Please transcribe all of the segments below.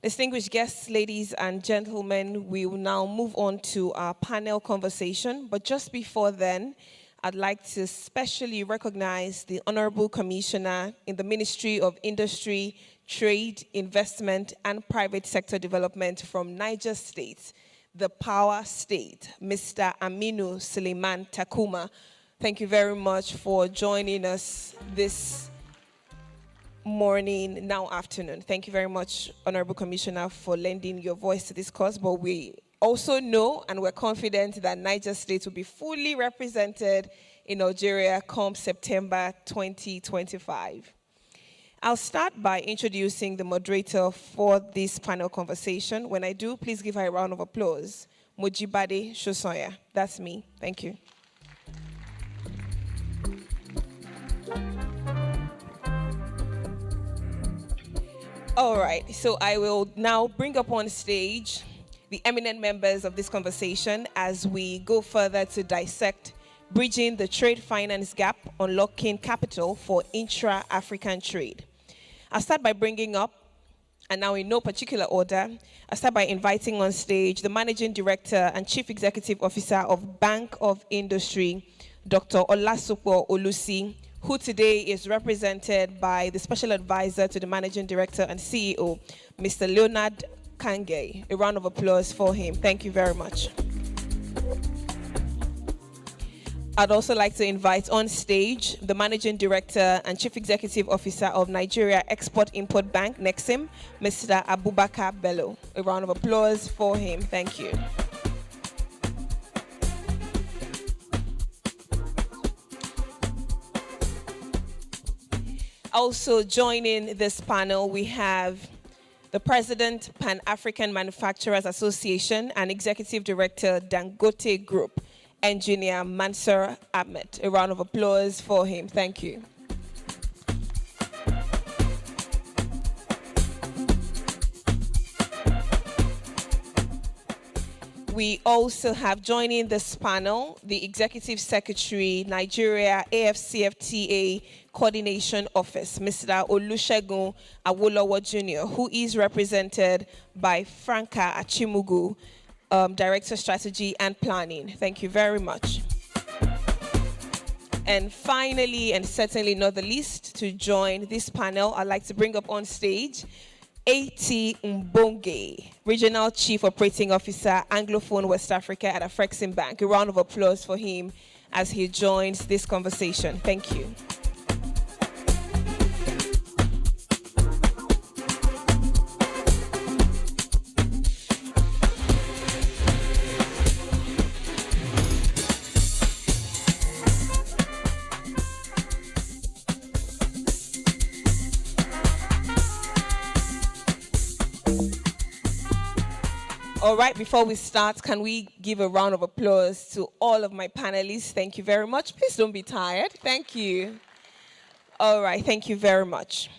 Distinguished guests, ladies and gentlemen, we will now move on to our panel conversation. But just before then, I'd like to specially recognize the Honorable Commissioner in the Ministry of Industry, Trade, Investment, and Private Sector Development from Niger State, the Power State, Mr. Aminu Suleiman Takuma. Thank you very much for joining us this morning, now afternoon. Thank you very much, Honorable Commissioner, for lending your voice to this cause. But we also know and we're confident that Niger State will be fully represented in Algeria come September 2025. I'll start by introducing the moderator for this panel conversation. When I do, please give her a round of applause. Mojibade Shosoya. That's me. Thank you. All right, so I will now bring up on stage the eminent members of this conversation as we go further to dissect bridging the trade finance gap, unlocking capital for intra-African trade. I'll start by bringing up, and now in no particular order, I'll start by inviting on stage the Managing Director and Chief Executive Officer of Bank of Industry, Dr. Olasupo Olusi, who today is represented by the Special Advisor to the Managing Director and CEO, Mr. Leonard Kange. A round of applause for him. Thank you very much. I'd also like to invite on stage the Managing Director and Chief Executive Officer of Nigerian Export-Import Bank, Nexim, Mr. Abubakar Bello. A round of applause for him. Thank you. Also joining this panel, we have the President, Pan-African Manufacturers Association and Executive Director, Dangote Group, Engineer Mansour Ahmed. A round of applause for him. Thank you. We also have joining this panel the Executive Secretary, Nigeria AfCFTA Coordination Office, Mr. Olusegun Awolowo Jr., who is represented by Franca Achimugu, Director Strategy and Planning. Thank you very much. And finally, and certainly not the least, to join this panel, I'd like to bring up on stage A.T. Mbonge, Regional Chief Operating Officer, Anglophone West Africa at AfCFTA Bank. A round of applause for him as he joins this conversation. Thank you. All right, before we start, can we give a round of applause to all of my panelists? Thank you very much. Please don't be tired. Thank you. All right, thank you very much.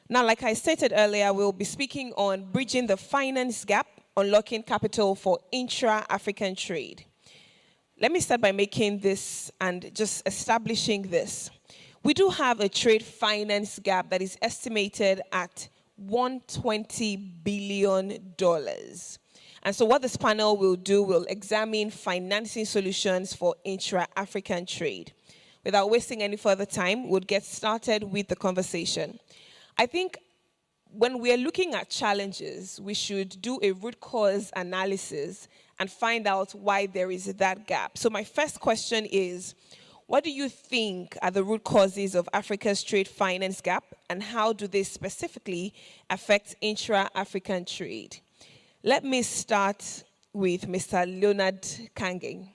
Now, like I stated earlier, we'll be speaking on bridging the finance gap, unlocking capital for intra-African trade. Let me start by making this and just establishing this. We do have a trade finance gap that is estimated at $120 billion. And so what this panel will do, will examine financing solutions for intra-African trade. Without wasting any further time, we'll get started with the conversation. I think when we're looking at challenges, we should do a root cause analysis and find out why there is that gap. So my first question is, what do you think are the root causes of Africa's trade finance gap, and how do they specifically affect intra-African trade? Let me start with Mr. Leonard Kange.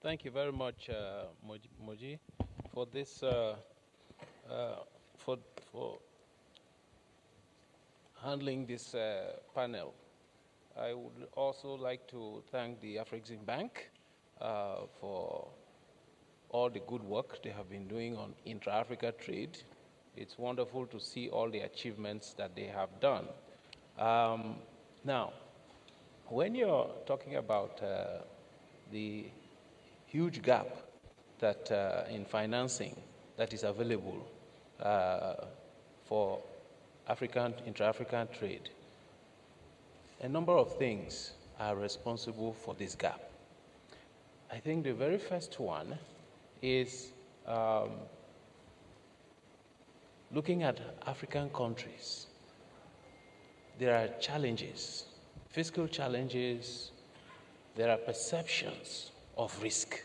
Thank you very much, Moji, for this, for handling this panel. I would also like to thank the AfCFTA Bank for all the good work they have been doing on intra-Africa trade. It's wonderful to see all the achievements that they have done. Now, when you're talking about the huge gap that in financing that is available for intra-African trade. A number of things are responsible for this gap. I think the very first one is looking at African countries. There are challenges, fiscal challenges, there are perceptions of risk,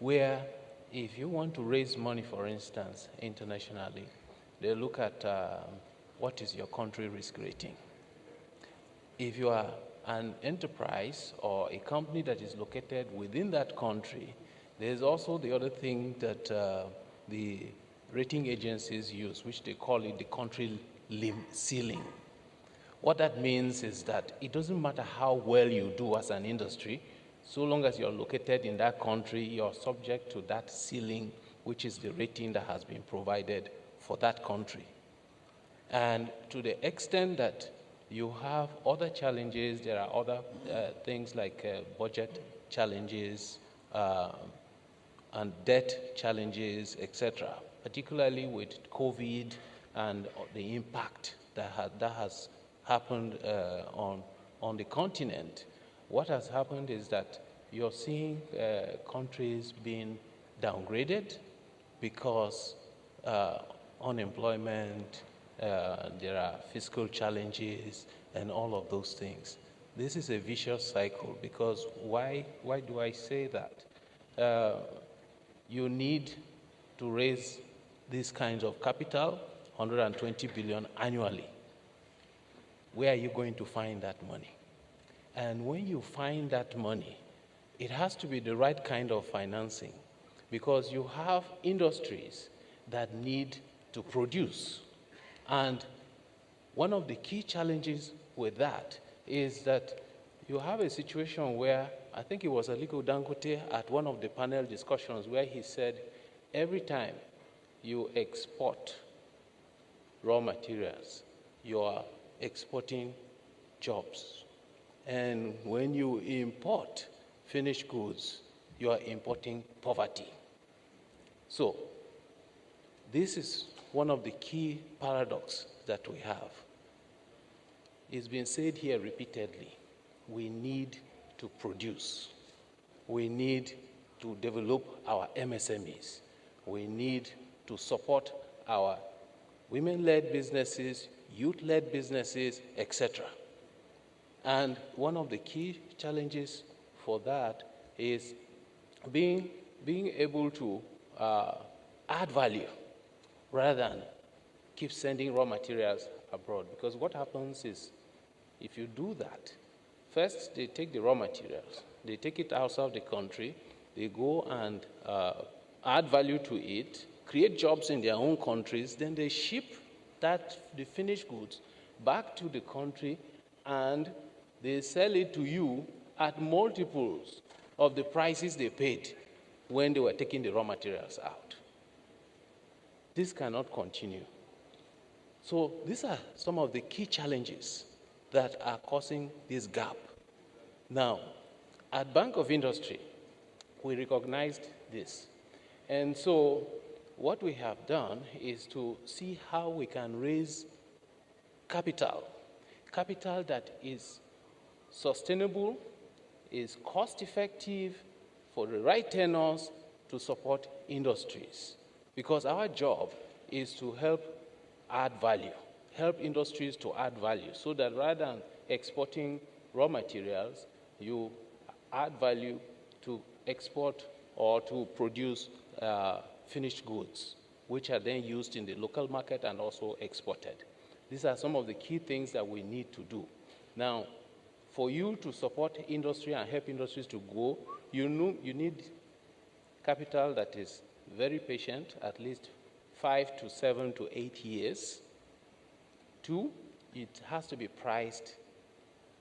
where if you want to raise money, for instance, internationally, they look at what is your country risk rating. If you are an enterprise or a company that is located within that country, there's also the other thing that the rating agencies use, which they call it the country ceiling. What that means is that it doesn't matter how well you do as an industry, so long as you're located in that country, you're subject to that ceiling, which is the rating that has been provided for that country. And to the extent that you have other challenges, there are other things like budget challenges and debt challenges, etc., particularly with COVID and the impact that has happened on the continent. What has happened is that you're seeing countries being downgraded because unemployment, there are fiscal challenges, and all of those things. This is a vicious cycle because why do I say that? You need to raise these kinds of capital, 120 billion annually. Where are you going to find that money? And when you find that money, it has to be the right kind of financing because you have industries that need to produce. And one of the key challenges with that is that you have a situation where, I think it was Aliko Dangote at one of the panel discussions where he said, every time you export raw materials, you are exporting jobs. And when you import finished goods, you are importing poverty. So this is one of the key paradoxes that we have. It's been said here repeatedly, we need to produce. We need to develop our MSMEs. We need to support our women-led businesses, youth-led businesses, etc. And one of the key challenges for that is being able to add value rather than keep sending raw materials abroad. Because what happens is, if you do that, first they take the raw materials, they take it outside the country, they go and add value to it, create jobs in their own countries, then they ship the finished goods back to the country and they sell it to you at multiples of the prices they paid when they were taking the raw materials out. This cannot continue. So these are some of the key challenges that are causing this gap. Now, at Bank of Industry, we recognized this. And so what we have done is to see how we can raise capital that is sustainable, is cost-effective for the right tenors to support industries. Because our job is to help add value, help industries to add value, so that rather than exporting raw materials, you add value to export or to produce finished goods, which are then used in the local market and also exported. These are some of the key things that we need to do. Now, for you to support industry and help industries to grow, you need capital that is very patient, at least 5 to 7 to 8 years. 2, it has to be priced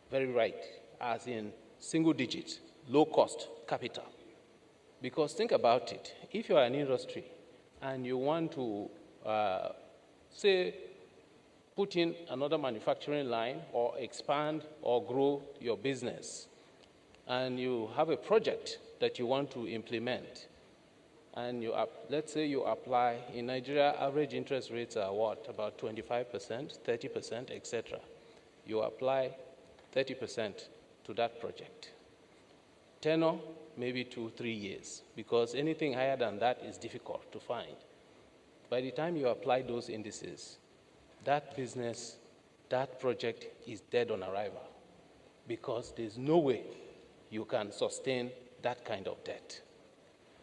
very right, as in single digits, low cost capital. Because think about it, if you are an industry and you want to, say, put in another manufacturing line or expand or grow your business, and you have a project that you want to implement, and let's say you apply, in Nigeria, average interest rates are what, about 25%, 30%, etc. You apply 30% to that project. Tenor, maybe 2-3 years, because anything higher than that is difficult to find. By the time you apply those indices, that business, that project is dead on arrival, because there's no way you can sustain that kind of debt.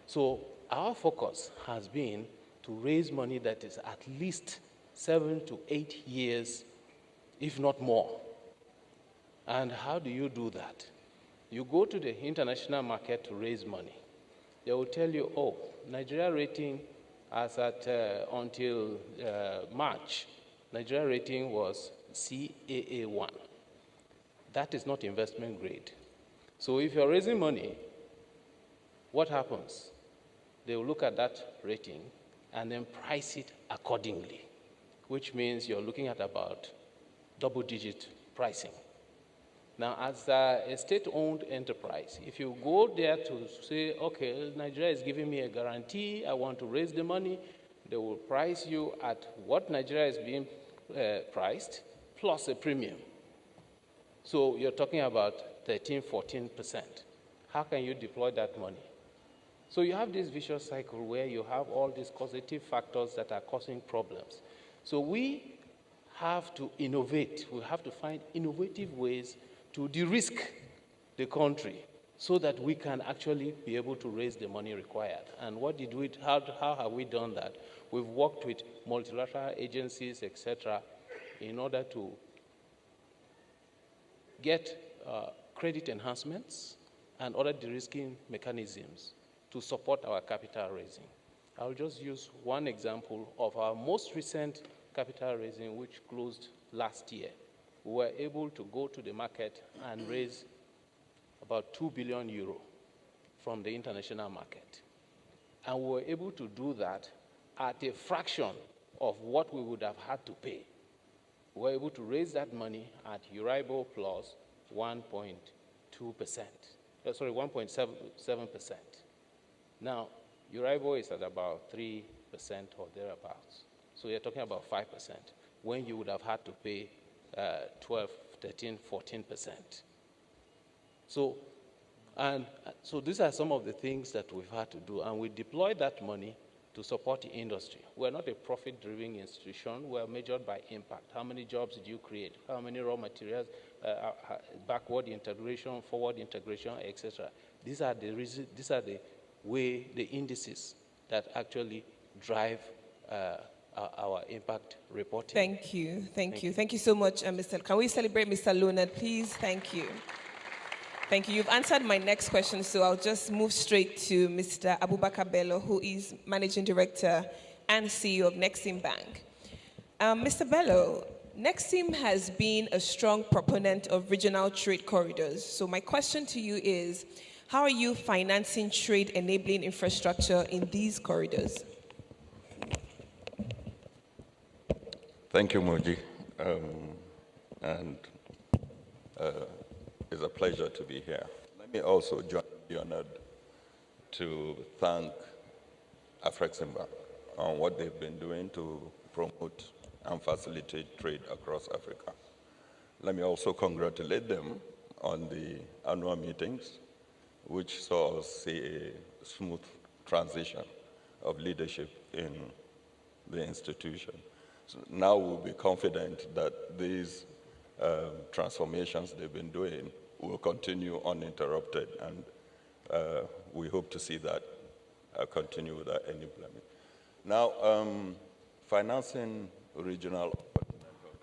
So our focus has been to raise money that is at least 7 to 8 years, if not more. And how do you do that? You go to the international market to raise money. They will tell you, oh, Nigeria rating as at until March, Nigeria rating was CAA1. That is not investment grade. So if you're raising money, what happens? They will look at that rating and then price it accordingly, which means you're looking at about double-digit pricing. Now, as a state-owned enterprise, if you go there to say, okay, Nigeria is giving me a guarantee, I want to raise the money, they will price you at what Nigeria is being priced, plus a premium. So you're talking about 13, 14%. How can you deploy that money? So you have this vicious cycle where you have all these causative factors that are causing problems. So we have to innovate. We have to find innovative ways to de-risk the country so that we can actually be able to raise the money required. And what did we, how have we done that? We've worked with multilateral agencies, etc., in order to get credit enhancements and other de-risking mechanisms to support our capital raising. I'll just use one example of our most recent capital raising, which closed last year. We were able to go to the market and raise about 2 billion euro from the international market. And we were able to do that at a fraction of what we would have had to pay. We were able to raise that money at Euribor plus 1.2%, sorry, 1.7%. Now, Euribor is at about 3% or thereabouts. So you're talking about 5% when you would have had to pay 12, 13, 14%. So these are some of the things that we've had to do, and we deploy that money to support the industry. We're not a profit-driven institution. We're measured by impact. How many jobs did you create? How many raw materials, backward integration, forward integration, etc. These are the way, the indices that actually drive our impact reporting. Thank you. Thank you. Thank you so much, Mr. Can we celebrate Mr. Leonard, please? Thank you. Thank you. You've answered my next question, so I'll just move straight to Mr. Abubakar Bello, who is Managing Director and CEO of Nexim Bank. Mr. Bello, Nexim has been a strong proponent of regional trade corridors. So my question to you is, how are you financing trade-enabling infrastructure in these corridors? Thank you, Moji. It's a pleasure to be here. Let me also join the honored to thank AfCFTA Bank on what they've been doing to promote and facilitate trade across Africa. Let me also congratulate them on the annual meetings, which saw us see a smooth transition of leadership in the institution. So now we'll be confident that these transformations they've been doing will continue uninterrupted, and we hope to see that continue without any blemish. Now, financing regional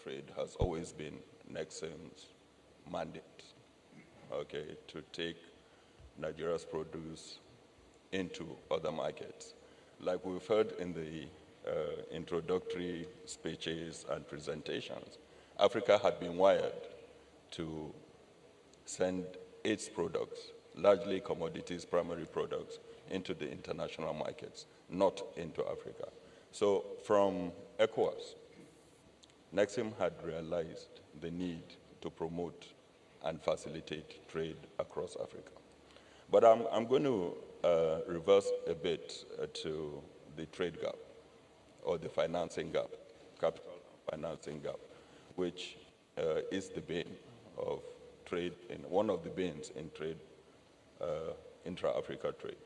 trade has always been Nexim's mandate, okay, to take Nigeria's produce into other markets. Like we've heard in the introductory speeches and presentations, Africa had been wired to send its products, largely commodities, primary products, into the international markets, not into Africa. So from ECOWAS, Nexim had realized the need to promote and facilitate trade across Africa. But I'm going to reverse a bit to the trade gap or the financing gap, capital and financing gap, which is the bane of trade, in one of the banes in trade, intra-Africa trade.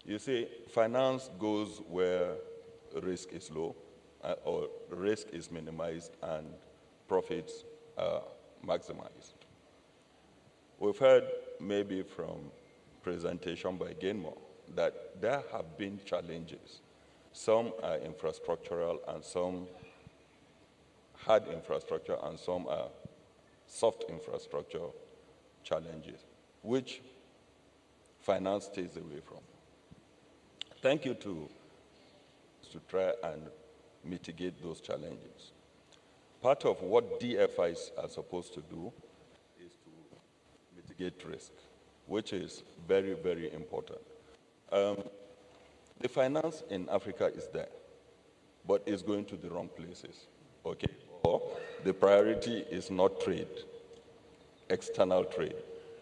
You see, finance goes where risk is low, or risk is minimized and profits are maximized. We've heard maybe from presentation by Gainmore that there have been challenges. Some are infrastructural and some hard infrastructure and some are soft infrastructure challenges, which finance stays away from. Thank you to try and mitigate those challenges. Part of what DFIs are supposed to do is to mitigate risk, which is very, very important. The finance in Africa is there, but it's going to the wrong places, okay? Or the priority is not trade, external trade.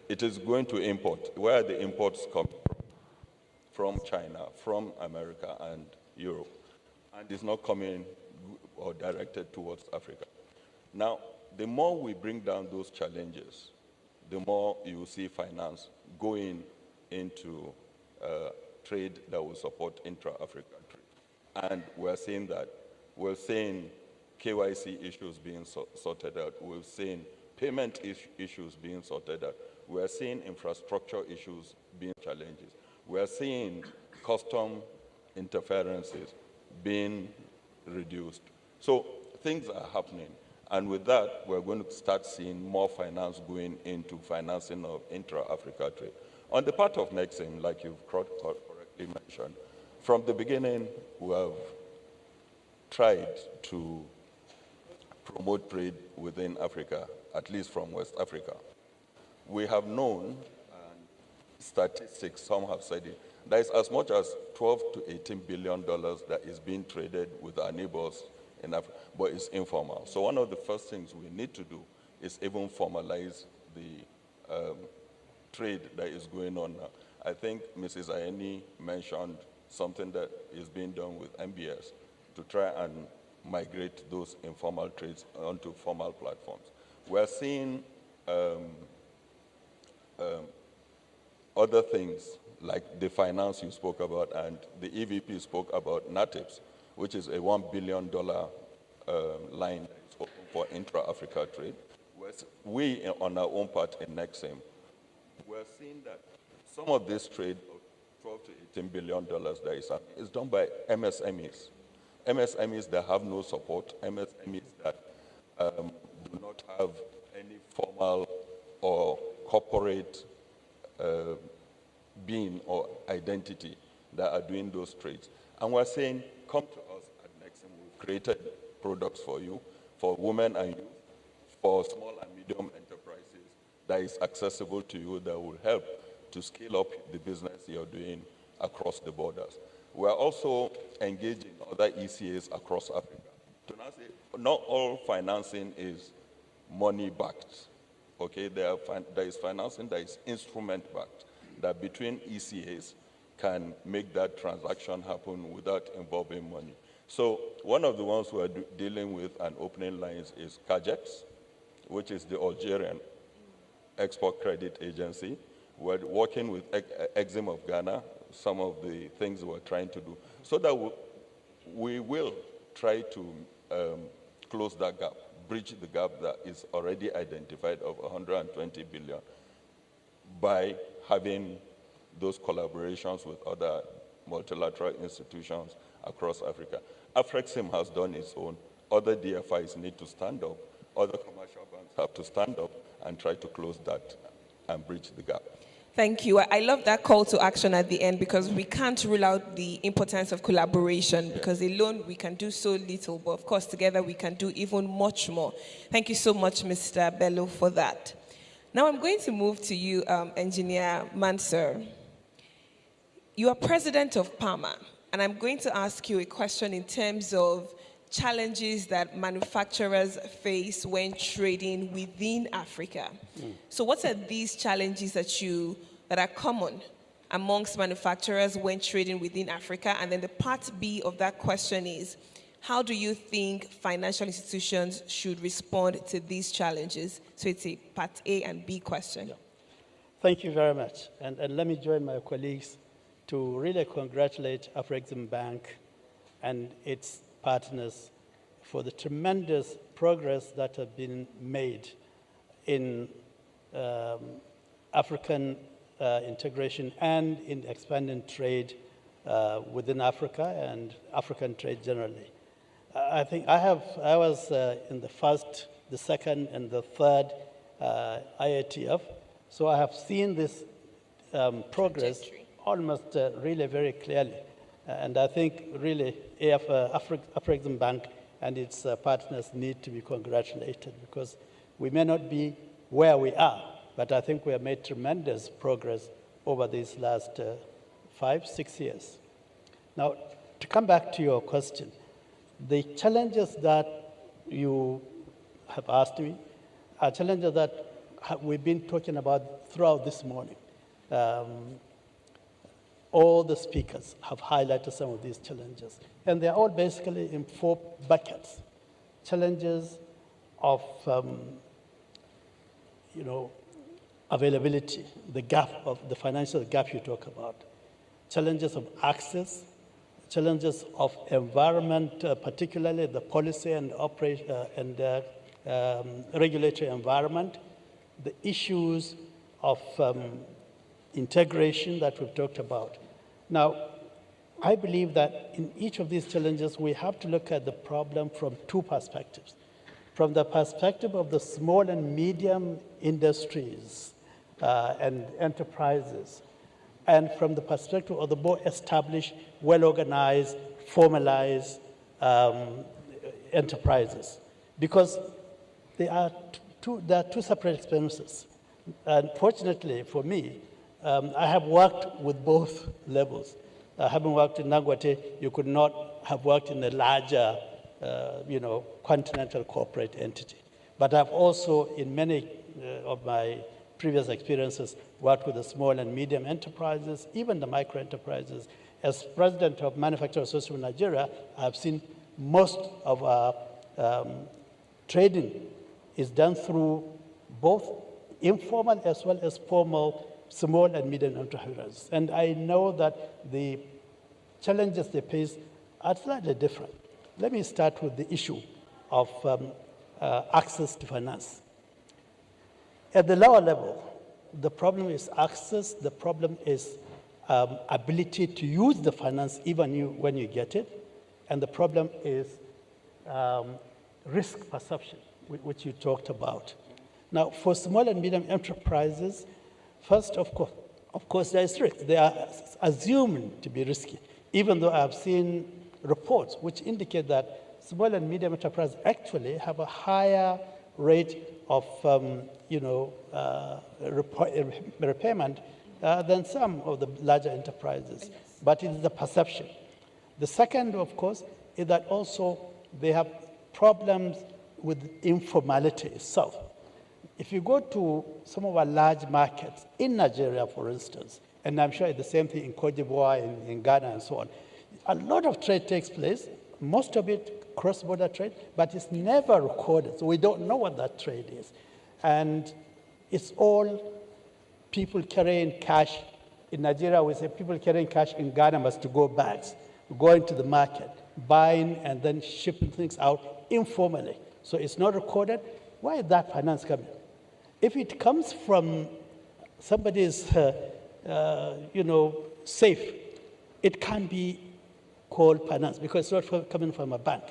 It is going to import. Where are the imports coming from? From China, from America and Europe. And it's not coming or directed towards Africa. Now, the more we bring down those challenges, the more you will see finance going into trade that will support intra-African trade. And we're seeing that. We're seeing KYC issues being sorted out. We're seeing payment issues being sorted out. We're seeing infrastructure issues being challenges. We're seeing custom interferences being reduced. So things are happening. And with that, we're going to start seeing more finance going into financing of intra-Africa trade. On the part of Nexim, like you've correctly mentioned, from the beginning, we have tried to promote trade within Africa, at least from West Africa. We have known, and statistics, some have said it, there is as much as $12 to $18 billion that is being traded with our neighbors in Africa, but it's informal. So one of the first things we need to do is even formalize the trade that is going on now. I think Mrs. Ayeni mentioned something that is being done with MBS to try and migrate those informal trades onto formal platforms. We're seeing other things like the finance you spoke about, and the EVP spoke about NATIPS, which is a $1 billion line for intra-Africa trade. We, on our own part in Nexim, we're seeing that some of this trade of $12 to $18 billion that is done by MSMEs. MSMEs that have no support, MSMEs that do not have any formal or corporate being or identity that are doing those trades. And we're saying, come to us at Nexim. We've created products for you, for women and youth, for small and medium enterprises that is accessible to you, that will help to scale up the business you're doing across the borders. We're also engaging other ECAs across Africa. To now say, not all financing is money-backed. Okay, there is financing that is instrument-backed, that between ECAs can make that transaction happen without involving money. So one of the ones we're dealing with and opening lines is CAJEX, which is the Algerian Export Credit Agency. We're working with Nexim of Ghana, some of the things we're trying to do, so that we will try to close that gap, bridge the gap that is already identified of 120 billion by having those collaborations with other multilateral institutions across Africa. AfCFTA has done its own. Other DFIs need to stand up. Other commercial banks have to stand up and try to close that and bridge the gap. Thank you. I love that call to action at the end, because we can't rule out the importance of collaboration, because alone we can do so little, but of course together we can do even much more. Thank you so much, Mr. Bello, for that. Now I'm going to move to you, Engineer Mansur. You are president of PAMA, and I'm going to ask you a question in terms of challenges that manufacturers face when trading within Africa. So what are these challenges that are common amongst manufacturers when trading within Africa? And then the part B of that question is, how do you think financial institutions should respond to these challenges? So it's a part A and B question. Yeah. Thank you very much. And let me join my colleagues to really congratulate AfCFTA Bank and its partners for the tremendous progress that have been made in African integration and in expanding trade within Africa and African trade generally. I think I was in the first, the second, and the third IATF, so I have seen this progress almost really very clearly. And I think really AfCFTA Bank and its partners need to be congratulated, because we may not be where we are, but I think we have made tremendous progress over these last 5-6 years. Now, to come back to your question, the challenges that you have asked me are challenges that we've been talking about throughout this morning. All the speakers have highlighted some of these challenges, and they're all basically in 4 buckets. Challenges of, availability, the gap of the financial gap you talk about, challenges of access, challenges of environment, particularly the policy and operation and regulatory environment, the issues of integration that we've talked about. Now, I believe that in each of these challenges, we have to look at the problem from 2 perspectives. From the perspective of the small and medium industries and enterprises, and from the perspective of the more established, well-organized, formalized enterprises. Because there are two separate experiences. And fortunately for me, I have worked with both levels. Having worked in Dangote, you could not have worked in a larger, continental corporate entity. But I've also, in many of my previous experiences, worked with the small and medium enterprises, even the micro enterprises. As president of Manufacturers Association of Nigeria, I've seen most of our trading is done through both informal as well as formal small and medium enterprises. And I know that the challenges they face are slightly different. Let me start with the issue of access to finance. At the lower level, the problem is access, the problem is ability to use the finance even when you get it, and the problem is risk perception, which you talked about. Now, for small and medium enterprises, first, of course, there is risk. They are assumed to be risky, even though I've seen reports which indicate that small and medium enterprises actually have a higher rate of repayment than some of the larger enterprises. But it is the perception. The second, of course, is that also they have problems with informality itself. If you go to some of our large markets, in Nigeria, for instance, and I'm sure it's the same thing in Cote d'Ivoire, in Ghana, and so on, a lot of trade takes place, most of it cross-border trade, but it's never recorded, so we don't know what that trade is. And it's all people carrying cash. In Nigeria, we say people carrying cash in Ghana must to go bags, go into the market, buying and then shipping things out informally. So it's not recorded. Why is that finance coming? If it comes from somebody's, safe, it can't be called finance because it's not coming from a bank.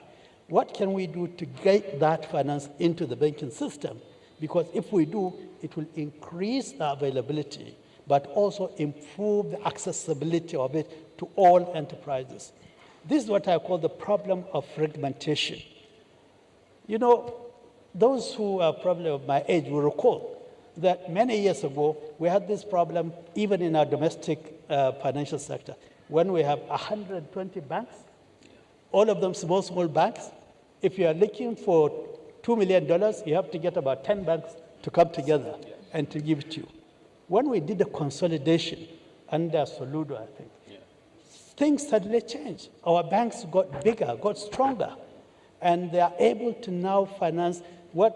What can we do to get that finance into the banking system? Because if we do, it will increase the availability, but also improve the accessibility of it to all enterprises. This is what I call the problem of fragmentation. Those who are probably of my age will recall that many years ago, we had this problem even in our domestic financial sector. When we have 120 banks, all of them small banks, if you are looking for $2 million, you have to get about 10 banks to come together and to give it to you. When we did the consolidation, under Soludo, I think. Things suddenly changed. Our banks got bigger, got stronger, and they are able to now finance what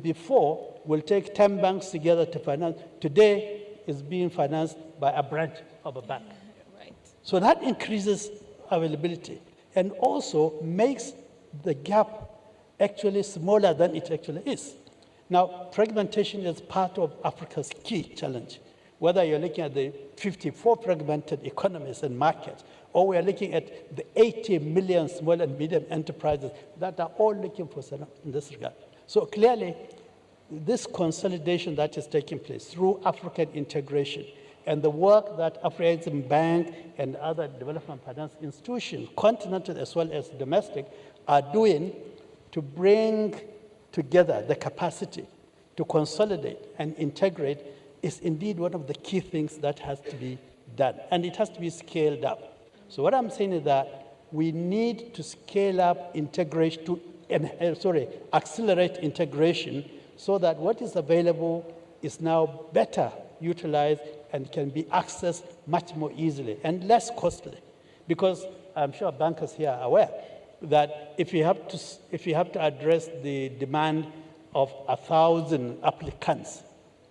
before will take 10 banks together to finance. Today is being financed by a branch of a bank. Right. So that increases availability and also makes the gap actually smaller than it actually is. Now, fragmentation is part of Africa's key challenge. Whether you're looking at the 54 fragmented economies and markets, or we are looking at the 80 million small and medium enterprises that are all looking for support in this regard. So clearly, this consolidation that is taking place through African integration and the work that AfCFTA Bank and other development finance institutions, continental as well as domestic, are doing to bring together the capacity to consolidate and integrate is indeed one of the key things that has to be done, and it has to be scaled up. So what I'm saying is that we need to scale up integration, accelerate integration so that what is available is now better utilized and can be accessed much more easily and less costly. Because I'm sure bankers here are aware that if you have to address the demand of 1,000 applicants,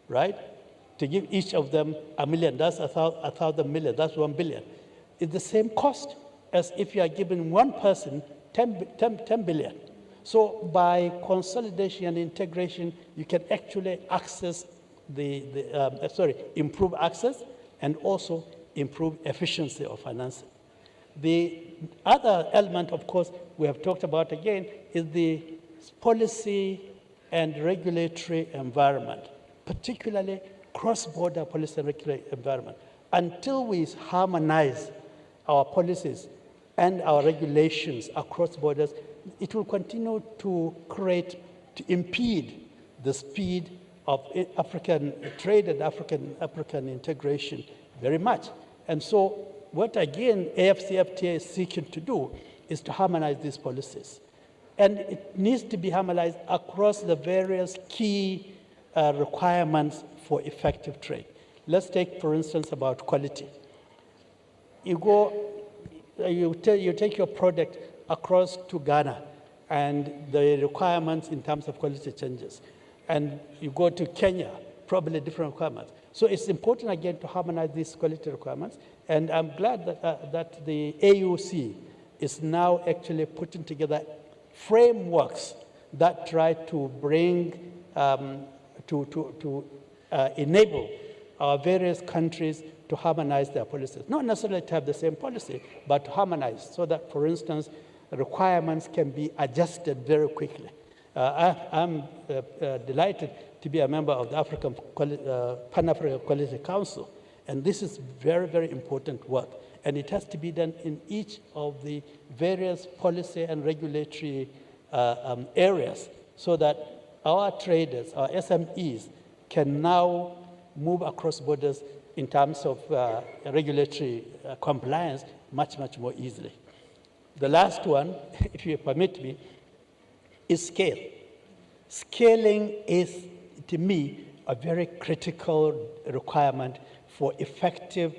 right, to give each of them $1 million, that's 1,000 million, that's 1 billion. It's the same cost as if you are giving one person 10 billion. So by consolidation and integration, you can actually access improve access and also improve efficiency of financing. The other element, of course, we have talked about again, is the policy and regulatory environment, particularly cross-border policy and regulatory environment. Until we harmonize our policies and our regulations across borders, it will continue to impede the speed of African trade and African integration very much. And so what, again, AfCFTA is seeking to do is to harmonize these policies. And it needs to be harmonized across the various key requirements for effective trade. Let's take, for instance, about quality. You take your product across to Ghana, and the requirements in terms of quality changes. And you go to Kenya, probably different requirements. So it's important, again, to harmonize these quality requirements. And I'm glad that the AUC is now actually putting together frameworks that try to bring, enable our various countries to harmonize their policies. Not necessarily to have the same policy, but to harmonize so that, for instance, requirements can be adjusted very quickly. I'm delighted to be a member of the Pan-African Quality Council, and this is very, very important work. And it has to be done in each of the various policy and regulatory areas so that our traders, our SMEs, can now move across borders in terms of regulatory compliance much, much more easily. The last one, if you permit me, is scale. Scaling is, to me, a very critical requirement for effective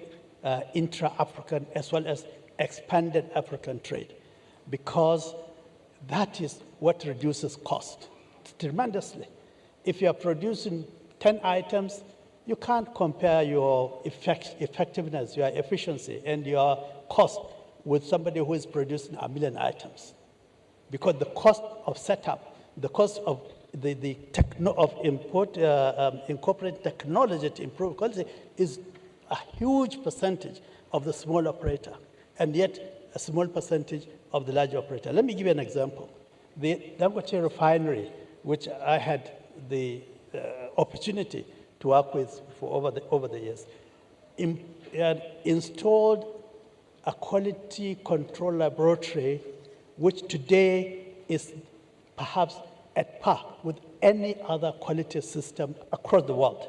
intra-African as well as expanded African trade, because that is what reduces cost tremendously. If you are producing 10 items, you can't compare your effectiveness, your efficiency, and your cost with somebody who is producing 1 million items. Because the cost of setup, the cost of incorporating technology to improve quality is a huge percentage of the small operator, and yet a small percentage of the large operator. Let me give you an example. The Dangote refinery, which I had the opportunity to work with for over the years, installed a quality control laboratory, which today is perhaps at par with any other quality system across the world.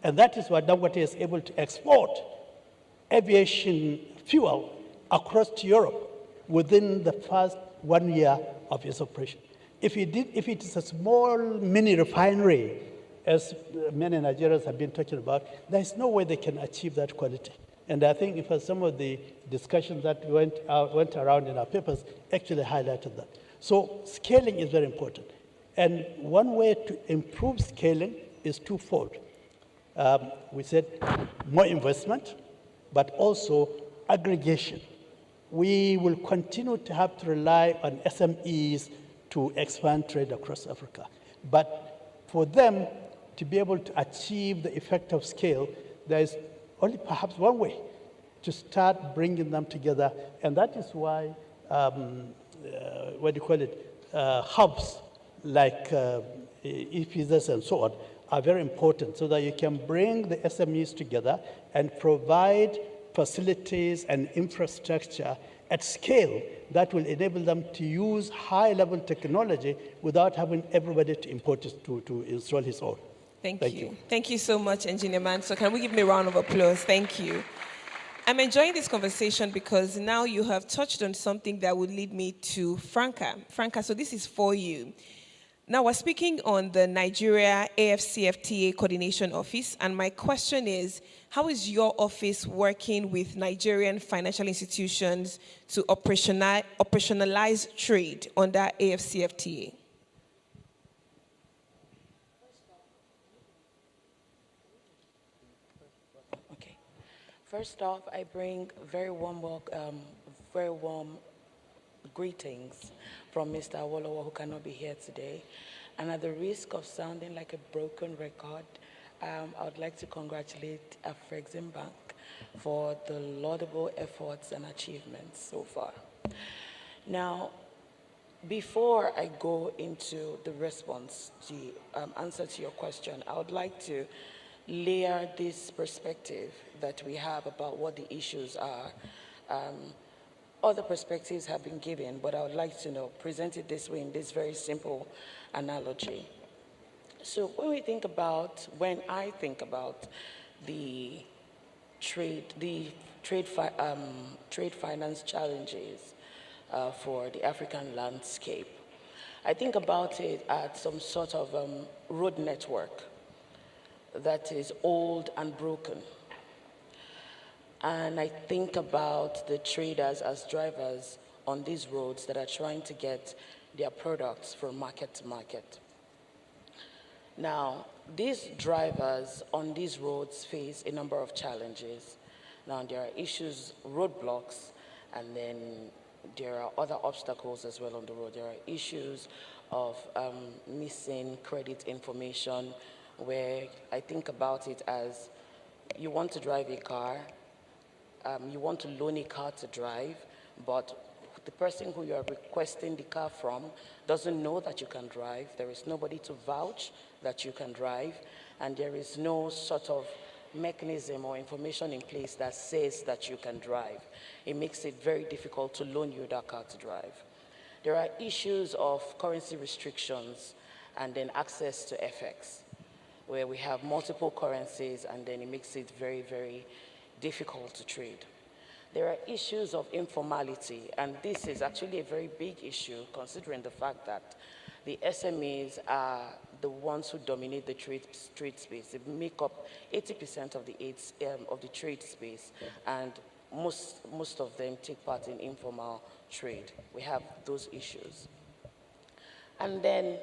And that is why Dangote is able to export aviation fuel across to Europe within the first 1 year of its operation. If it is a small mini refinery, as many Nigerians have been talking about, there is no way they can achieve that quality. And I think if some of the discussions that went around in our papers actually highlighted that. So scaling is very important. And one way to improve scaling is twofold. We said more investment, but also aggregation. We will continue to have to rely on SMEs to expand trade across Africa. But for them to be able to achieve the effect of scale, there is only perhaps one way to start bringing them together. And that is why, hubs like e-visas and so on are very important, so that you can bring the SMEs together and provide facilities and infrastructure at scale that will enable them to use high-level technology without having everybody to import it to install his own. Thank you. Thank you so much, Engineer Man. So can we give me a round of applause? Thank you. I'm enjoying this conversation because now you have touched on something that would lead me to Franca. Franca, so this is for you. Now, we're speaking on the Nigeria AfCFTA Coordination Office, and my question is, how is your office working with Nigerian financial institutions to operationalize trade under AfCFTA? Okay. First off, I bring very warm greetings from Mr. Awolowo, who cannot be here today. And at the risk of sounding like a broken record, I would like to congratulate AfCFTA Bank for the laudable efforts and achievements so far. Now, before I go into the response, the answer to your question, I would like to layer this perspective that we have about what the issues are. Other perspectives have been given, but I would like to present it this way in this very simple analogy. So when I think about the trade finance challenges for the African landscape, I think about it as some sort of road network that is old and broken. And I think about the traders as drivers on these roads that are trying to get their products from market to market. Now, these drivers on these roads face a number of challenges. Now, there are issues, roadblocks, and then there are other obstacles as well on the road. There are issues of missing credit information, where I think about it as you want to drive a car, you want to loan a car to drive, but the person who you are requesting the car from doesn't know that you can drive. There is nobody to vouch that you can drive, and there is no sort of mechanism or information in place that says that you can drive. It makes it very difficult to loan you that car to drive. There are issues of currency restrictions and then access to FX, where we have multiple currencies and then it makes it very, very difficult to trade. There are issues of informality, and this is actually a very big issue considering the fact that the SMEs are the ones who dominate the trade space. They make up 80% of the trade space, and most of them take part in informal trade. We have those issues. And then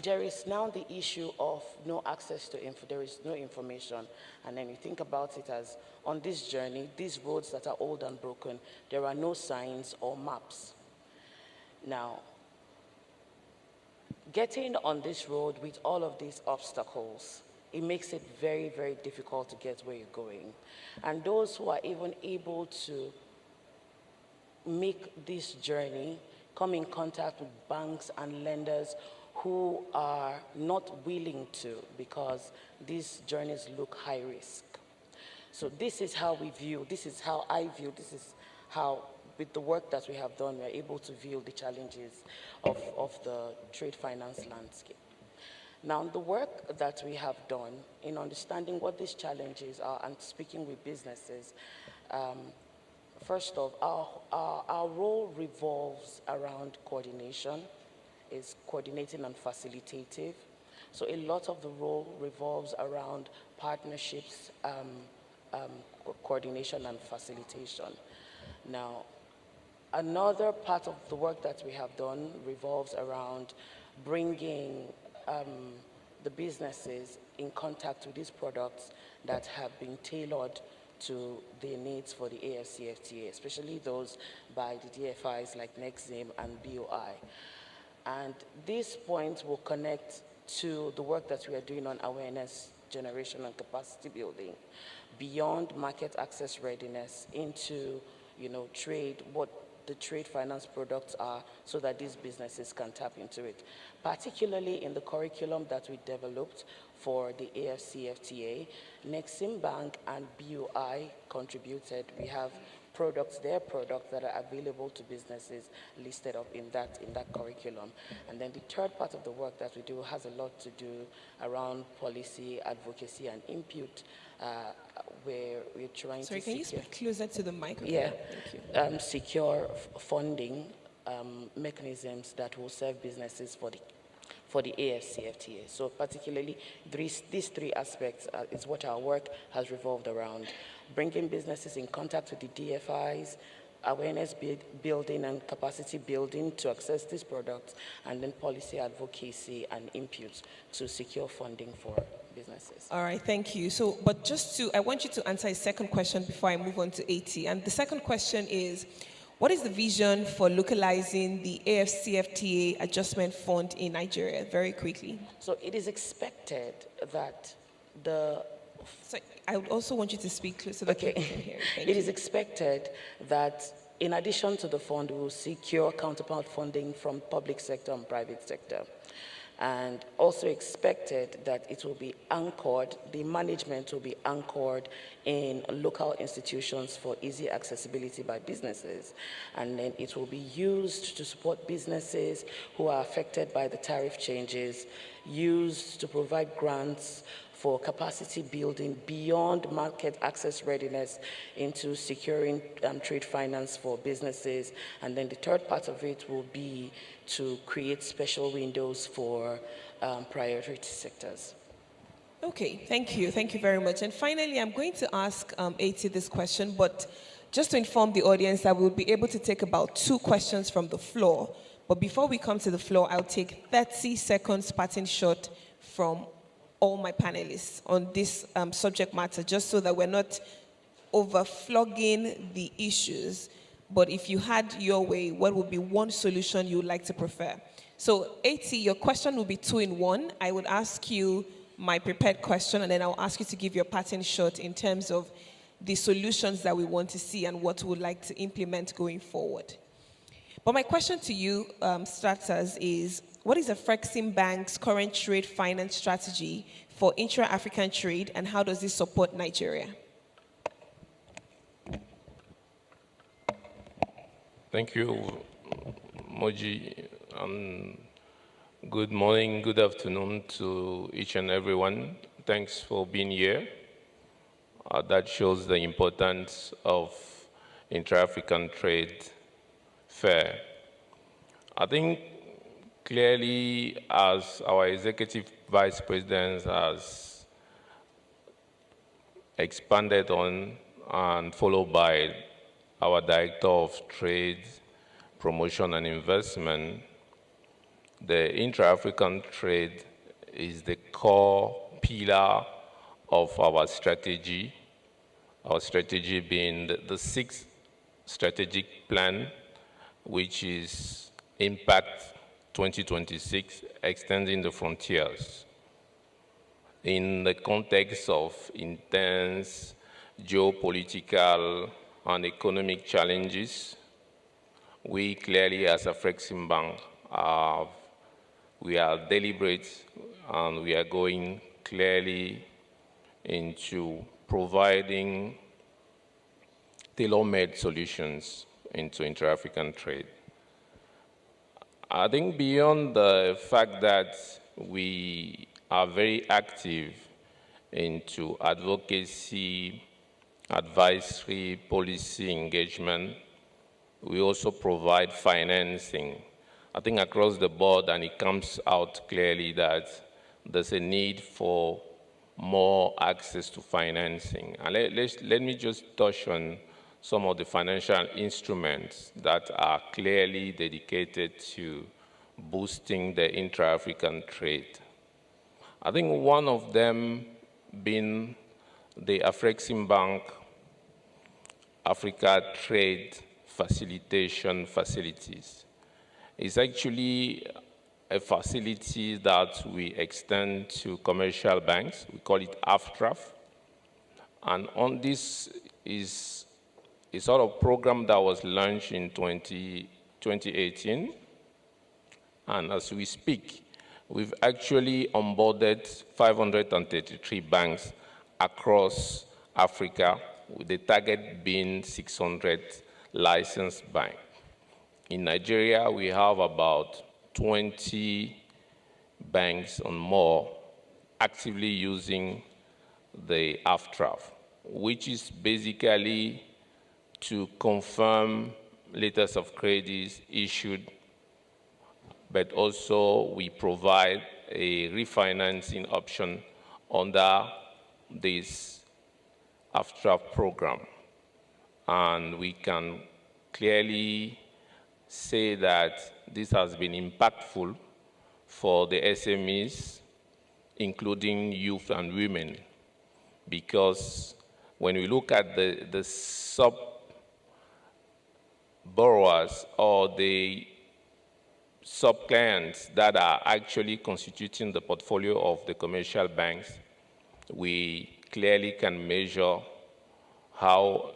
there is now the issue of no access to there is no information. And then you think about it as, on this journey, these roads that are old and broken, there are no signs or maps. Now, getting on this road with all of these obstacles, it makes it very, very difficult to get where you're going. And those who are even able to make this journey come in contact with banks and lenders who are not willing to, because these journeys look high risk. So this is how we view, this is how I view, this is how, with the work that we have done, we're able to view the challenges of the trade finance landscape. Now, the work that we have done in understanding what these challenges are and speaking with businesses, first off, our role revolves around coordination, is coordinating and facilitative. So a lot of the role revolves around partnerships, coordination and facilitation. Now, another part of the work that we have done revolves around bringing the businesses in contact with these products that have been tailored to their needs for the AfCFTA, especially those by the DFIs like Nexim and BOI. And these points will connect to the work that we are doing on awareness generation and capacity building, beyond market access readiness into, trade, what the trade finance products are, so that these businesses can tap into it. Particularly in the curriculum that we developed for the AfCFTA, Nexim Bank and BOI contributed. We have their products that are available to businesses listed up in that curriculum. And then the third part of the work that we do has a lot to do around policy, advocacy, and input, where we're trying to Sorry, can you speak closer to the microphone? Yeah. Thank you. Secure funding mechanisms that will serve businesses for the AfCFTA. So particularly, these three aspects is what our work has revolved around: bringing businesses in contact with the DFIs, awareness building and capacity building to access these products, and then policy advocacy and inputs to secure funding for businesses. All right, thank you. So, but I want you to answer a second question before I move on to AT. And the second question is, what is the vision for localizing the AfCFTA Adjustment Fund in Nigeria? Very quickly. So it is expected that So I would also want you to speak close so that people can hear. It is expected that in addition to the fund, we will secure counterpart funding from public sector and private sector. And also expected that it will be anchored, the management will be anchored in local institutions for easy accessibility by businesses. And then it will be used to support businesses who are affected by the tariff changes, used to provide grants for capacity building beyond market access readiness into securing trade finance for businesses. And then the third part of it will be to create special windows for priority sectors. Okay, thank you. Thank you very much. And finally, I'm going to ask AT this question, but just to inform the audience that we'll be able to take about 2 questions from the floor. But before we come to the floor, I'll take 30 seconds parting shot from all my panelists on this subject matter, just so that we're not overflogging the issues. But if you had your way, what would be one solution you would like to prefer? So, AT, your question will be 2 in 1. I would ask you my prepared question, and then I'll ask you to give your parting shot in terms of the solutions that we want to see and what we would like to implement going forward. But my question to you, starters, is what is Afrexim Bank's current trade finance strategy for intra-African trade, and how does this support Nigeria? Thank you, Moji. Good morning, good afternoon to each and everyone. Thanks for being here. That shows the importance of Intra-African Trade Fair. I think clearly, as our Executive Vice President has expanded on and followed by our Director of Trade, Promotion and Investment, the intra-African trade is the core pillar of our strategy being the 6th strategic plan, which is Impact 2026, Extending the Frontiers. In the context of intense geopolitical and economic challenges, we clearly, as Afrexim Bank, we are deliberate and we are going clearly into providing tailor-made solutions into intra-African trade. I think beyond the fact that we are very active into advocacy, advisory, policy engagement, we also provide financing. I think across the board, and it comes out clearly that there's a need for more access to financing. And let me just touch on some of the financial instruments that are clearly dedicated to boosting the intra-African trade. I think one of them being the AfCFTA Africa Trade Facilitation Facilities. It's actually a facility that we extend to commercial banks. We call it AfTraf. And on this is a sort of program that was launched in 2018. And as we speak, we've actually onboarded 533 banks across Africa, with the target being 600 licensed banks. In Nigeria, we have about 20 banks and more actively using the AfTraf, which is basically to confirm letters of credit issued, but also we provide a refinancing option under this AfTraf program. And we can clearly say that this has been impactful for the SMEs, including youth and women, because when we look at the sub-borrowers or the sub-clients that are actually constituting the portfolio of the commercial banks, we clearly can measure how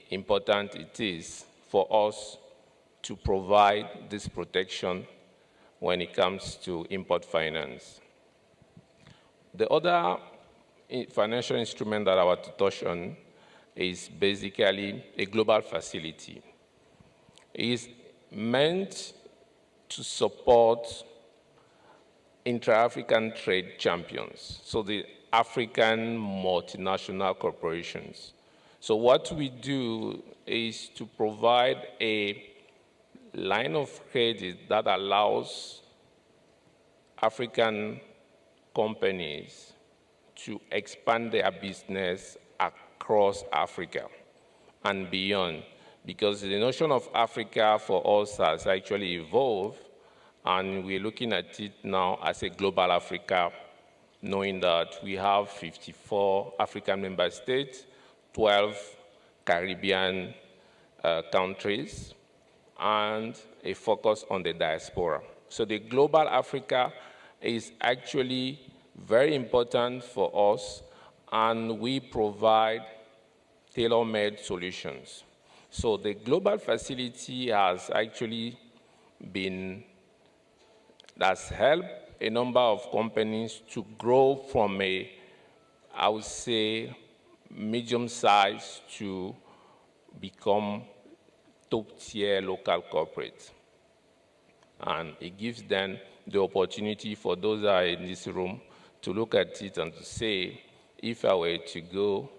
important it is for us to provide this protection when it comes to import finance. The other financial instrument that I want to touch on is basically a global facility. It is meant to support intra-African trade champions, so the African multinational corporations. So what we do is to provide a line of credit that allows African companies to expand their business across Africa and beyond, because the notion of Africa for us has actually evolved, and we're looking at it now as a global Africa, knowing that we have 54 African member states, 12 Caribbean countries, and a focus on the diaspora. So the global Africa is actually very important for us, and we provide tailor-made solutions. So the global facility has actually has helped a number of companies to grow from I would say, medium size to become top-tier local corporates. And it gives them the opportunity for those that are in this room to look at it and to say, if I were to go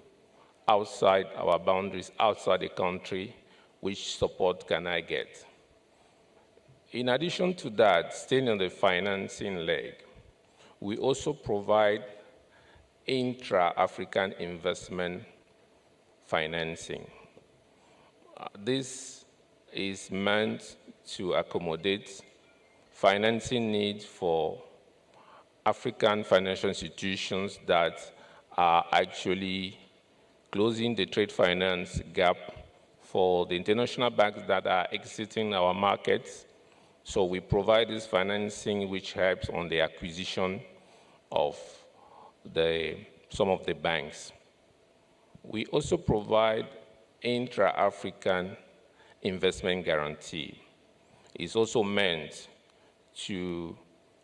outside our boundaries, outside the country, which support can I get? In addition to that, staying on the financing leg, we also provide intra-African investment financing. This is meant to accommodate financing needs for African financial institutions that are actually closing the trade finance gap for the international banks that are exiting our markets. So we provide this financing which helps on the acquisition of some of the banks. We also provide intra-African investment guarantee. It's also meant to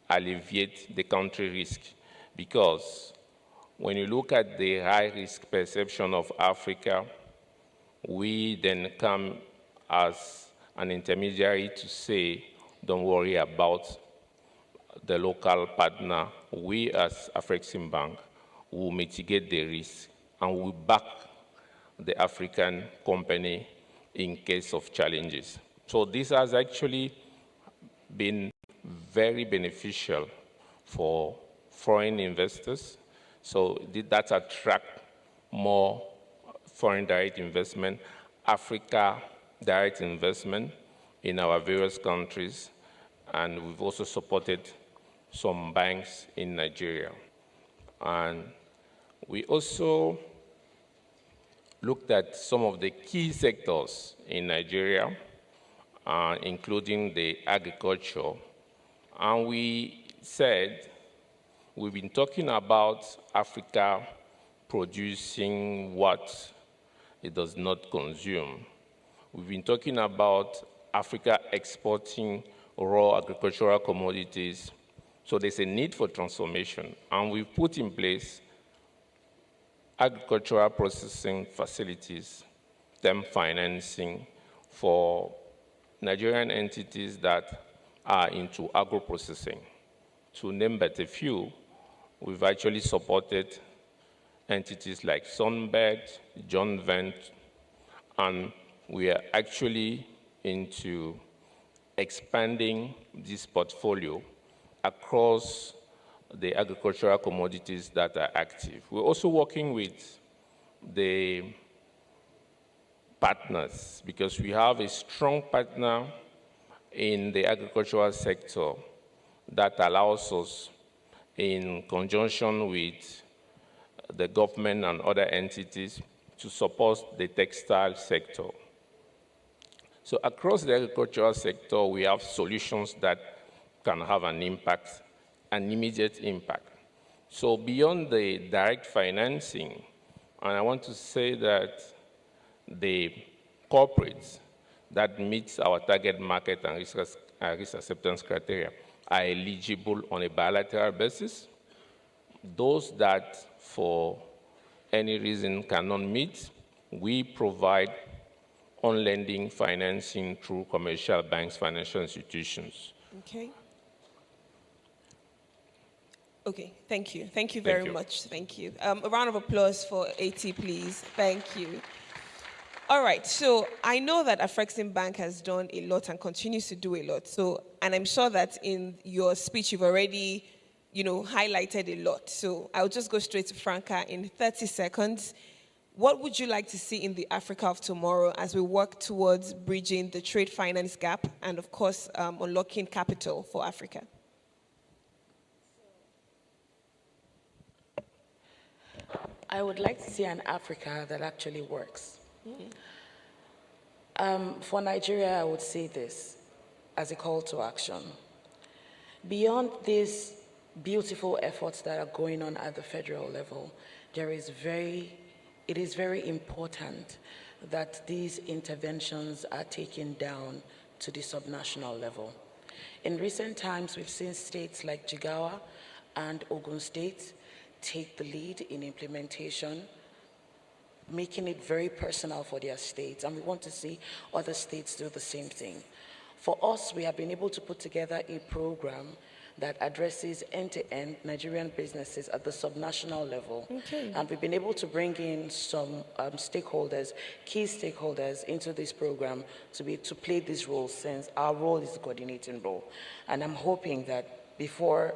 alleviate the country risk, because when you look at the high risk perception of Africa, we then come as an intermediary to say, don't worry about the local partner. We as AfCFTA will mitigate the risk and will back the African company in case of challenges. So this has actually been very beneficial for foreign investors So that attract more foreign direct investment, Africa direct investment in our various countries, and we've also supported some banks in Nigeria. And we also looked at some of the key sectors in Nigeria, including the agriculture, and we said we've been talking about Africa producing what it does not consume. We've been talking about Africa exporting raw agricultural commodities. So there's a need for transformation, and we've put in place agricultural processing facilities, them financing for Nigerian entities that are into agro-processing. To name but a few, we've actually supported entities like Sunbird, John Vent, and we are actually into expanding this portfolio across the agricultural commodities that are active. We're also working with the partners because we have a strong partner in the agricultural sector that allows us, in conjunction with the government and other entities, to support the textile sector. So across the agricultural sector, we have solutions that can have an impact, an immediate impact. So beyond the direct financing, and I want to say that the corporates that meet our target market and risk acceptance criteria are eligible on a bilateral basis. Those that, for any reason, cannot meet, we provide on-lending financing through commercial banks, financial institutions. Okay. Okay, thank you. Thank you very much. Thank you. A round of applause for AT, please. Thank you. All right, so I know that AfCFTA Bank has done a lot and continues to do a lot. So, and I'm sure that in your speech you've already, highlighted a lot. So I'll just go straight to Franca in 30 seconds. What would you like to see in the Africa of tomorrow as we work towards bridging the trade finance gap and, of course, unlocking capital for Africa? I would like to see an Africa that actually works. For Nigeria, I would say this as a call to action. Beyond these beautiful efforts that are going on at the federal level, it is very important that these interventions are taken down to the subnational level. In recent times, we've seen states like Jigawa and Ogun State take the lead in implementation, making it very personal for their states, and we want to see other states do the same thing. For us, we have been able to put together a program that addresses end-to-end Nigerian businesses at the subnational level. Okay. And we've been able to bring in some stakeholders, key stakeholders into this program to play this role, since our role is the coordinating role. And I'm hoping that before,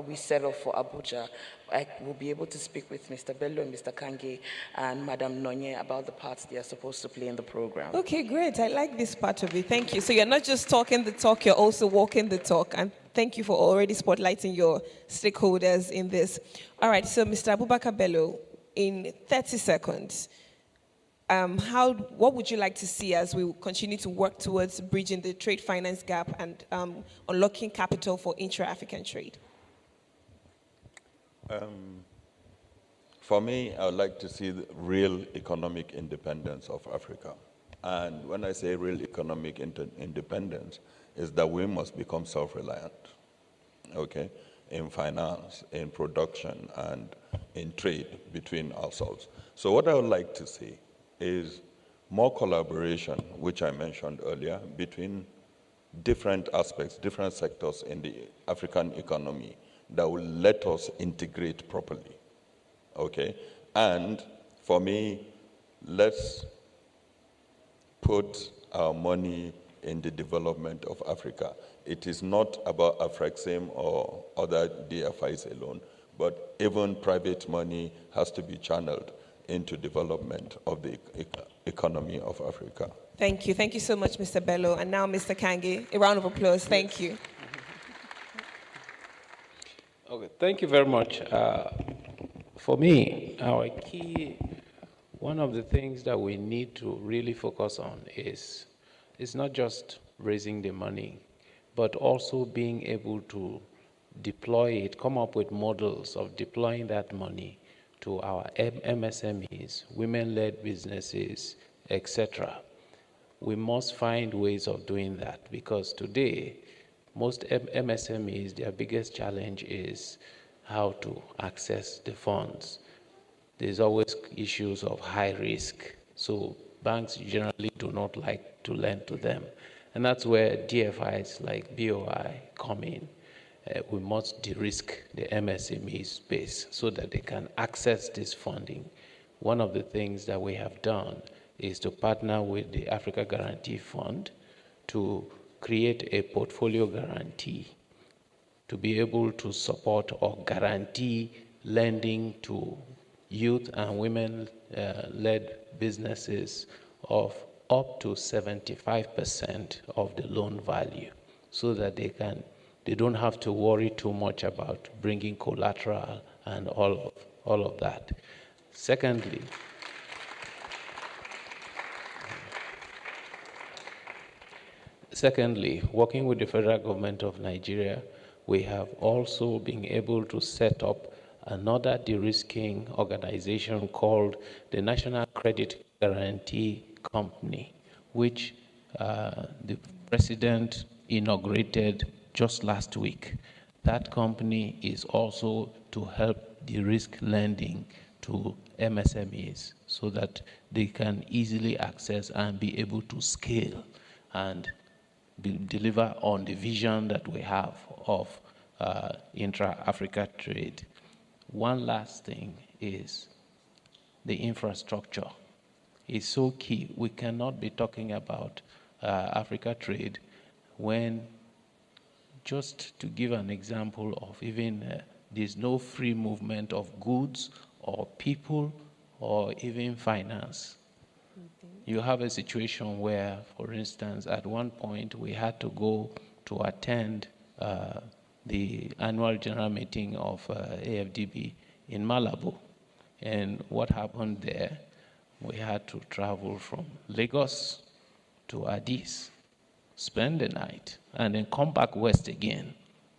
we settle for Abuja, I will be able to speak with Mr. Bello and Mr. Kange and Madam Nonye about the parts they are supposed to play in the program. Okay, great. I like this part of it. Thank you. So you're not just talking the talk, you're also walking the talk. And thank you for already spotlighting your stakeholders in this. All right, so Mr. Abubakar Bello, in 30 seconds, what would you like to see as we continue to work towards bridging the trade finance gap and unlocking capital for intra-African trade? For me, I would like to see the real economic independence of Africa. And when I say real economic independence, is that we must become self-reliant, okay, in finance, in production, and in trade between ourselves. So what I would like to see is more collaboration, which I mentioned earlier, between different aspects, different sectors in the African economy that will let us integrate properly, okay? And for me, let's put our money in the development of Africa. It is not about AfCFTA or other DFIs alone, but even private money has to be channeled into development of the economy of Africa. Thank you. Thank you so much, Mr. Bello. And now, Mr. Kange, a round of applause. Thank you. Okay, thank you very much. For me, one of the things that we need to really focus on is not just raising the money, but also being able to deploy it, come up with models of deploying that money to our MSMEs, women-led businesses, etc. We must find ways of doing that, because today, most MSMEs, their biggest challenge is how to access the funds. There's always issues of high risk, so banks generally do not like to lend to them. And that's where DFIs like BOI come in. We must de-risk the MSME space so that they can access this funding. One of the things that we have done is to partner with the Africa Guarantee Fund to create a portfolio guarantee to be able to support or guarantee lending to youth and women-led businesses of up to 75% of the loan value, so that they don't have to worry too much about bringing collateral and all of that. Secondly, working with the federal government of Nigeria, we have also been able to set up another de-risking organization called the National Credit Guarantee Company, which the president inaugurated just last week. That company is also to help de-risk lending to MSMEs so that they can easily access and be able to scale and deliver on the vision that we have of intra-Africa trade. One last thing is the infrastructure. It's so key. We cannot be talking about Africa trade when, just to give an example of even there's no free movement of goods or people or even finance. You have a situation where, for instance, at one point we had to go to attend the annual general meeting of AFDB in Malabo. And what happened there, we had to travel from Lagos to Addis, spend the night, and then come back west again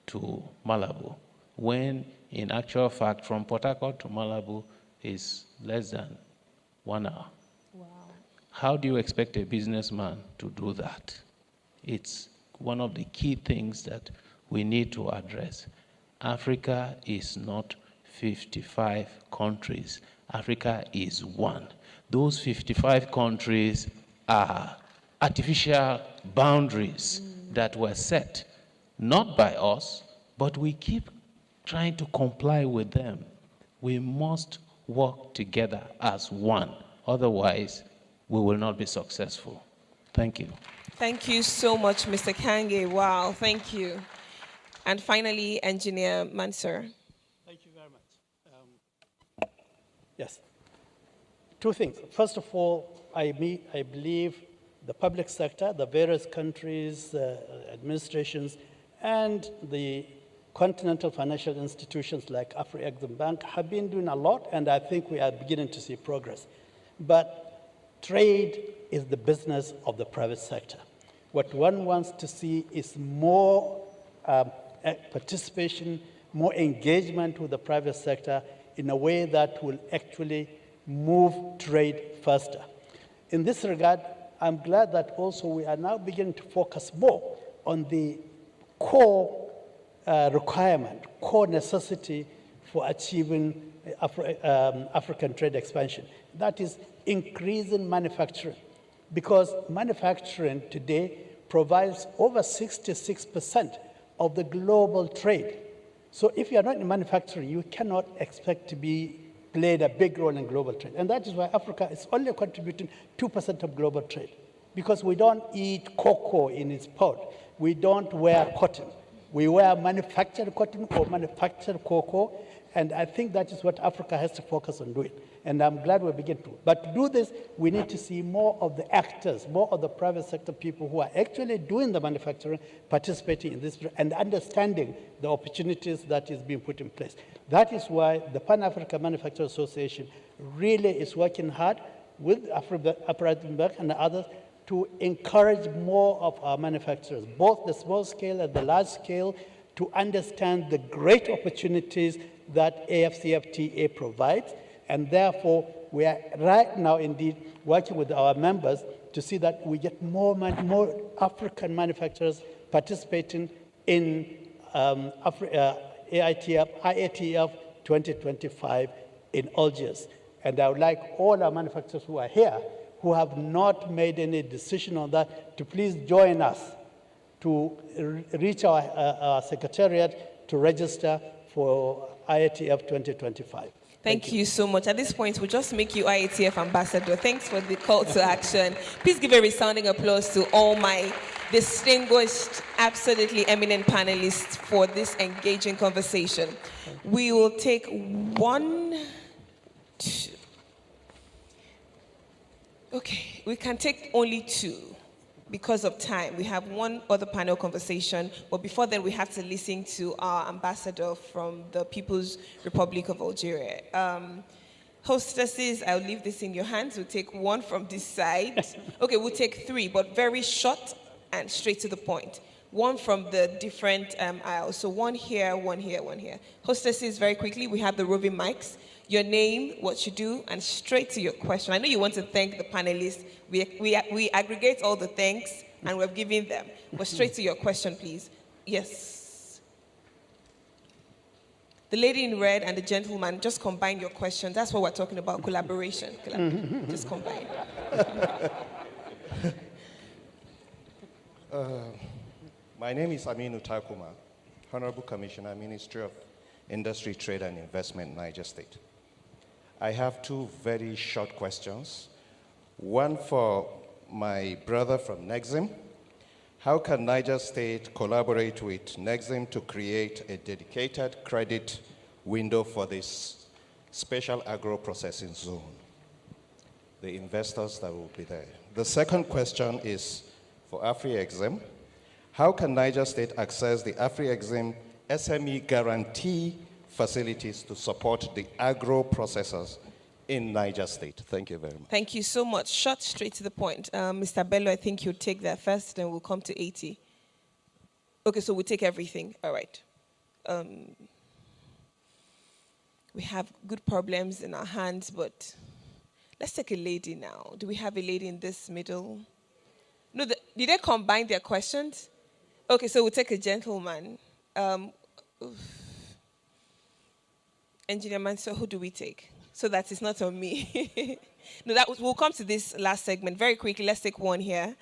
to Malabo, when in actual fact from Port Harcourt to Malabo is less than 1 hour. Wow. How do you expect a businessman to do that? It's one of the key things that we need to address. Africa is not 55 countries. Africa is one. Those 55 countries are artificial boundaries that were set, not by us, but we keep trying to comply with them. We must work together as one. Otherwise, we will not be successful. Thank you. Thank you so much, Mr. Kange. Wow, thank you. And finally, Engineer Mansur. Thank you very much. Yes. Two things. First of all, I believe the public sector, the various countries, administrations, and the continental financial institutions like Afro-Exim Bank have been doing a lot, and I think we are beginning to see progress. But trade is the business of the private sector. What one wants to see is more participation, more engagement with the private sector in a way that will actually move trade faster. In this regard, I'm glad that also we are now beginning to focus more on the core requirement, core necessity for achieving African trade expansion. That is increasing manufacturing, because manufacturing today provides over 66% of the global trade. So if you are not in manufacturing, you cannot expect to played a big role in global trade. And that is why Africa is only contributing 2% of global trade, because we don't eat cocoa in its pod. We don't wear cotton. we were manufactured cotton or manufactured cocoa, and I think that is what Africa has to focus on doing. And I'm glad we begin to. But to do this, we need to see more of the actors, more of the private sector people who are actually doing the manufacturing, participating in this, and understanding the opportunities that is being put in place. That is why the Pan-African Manufacturers Association really is working hard with Afro-African Bank and others to encourage more of our manufacturers, both the small scale and the large scale, to understand the great opportunities that AfCFTA provides. And therefore, we are right now indeed working with our members to see that we get more African manufacturers participating in IATF 2025 in Algiers. And I would like all our manufacturers who are here, who have not made any decision on that, to please join us to reach our secretariat to register for IATF 2025. Thank you so much. At this point, we'll just make you IATF ambassador. Thanks for the call to action. Please give a resounding applause to all my distinguished, absolutely eminent panelists for this engaging conversation. We will take one, two. Okay, we can take only two because of time. We have one other panel conversation, but before then we have to listen to our ambassador from the People's Republic of Algeria. Hostesses, I'll leave this in your hands. We'll take one from this side. Okay, we'll take three, but very short and straight to the point. One from the different aisles. So one here, one here, one here. Hostesses, very quickly, we have the roving mics. Your name, what you do, and straight to your question. I know you want to thank the panelists. We aggregate all the thanks, and we're giving them. But straight to your question, please. Yes. The lady in red and the gentleman, just combine your questions. That's what we're talking about, collaboration. Just combine. My name is Aminu Takuma, Honorable Commissioner, Ministry of Industry, Trade and Investment, Niger State. I have two very short questions. One for my brother from Nexim. How can Niger State collaborate with Nexim to create a dedicated credit window for this special agro-processing zone? The investors that will be there. The second question is for AfriExim. How can Niger State access the AfriExim SME guarantee facilities to support the agro-processors in Niger State? Thank you very much. Thank you so much. Short, straight to the point. Mr. Bello, I think you'll take that first, then we'll come to 80. Okay, so we'll take everything. All right. We have good problems in our hands, but let's take a lady now. Do we have a lady in this middle? No, did they combine their questions? Okay, so we'll take a gentleman. Engineer Mansour, who do we take? So that it's not on me. No, we'll come to this last segment. Very quickly, let's take one here.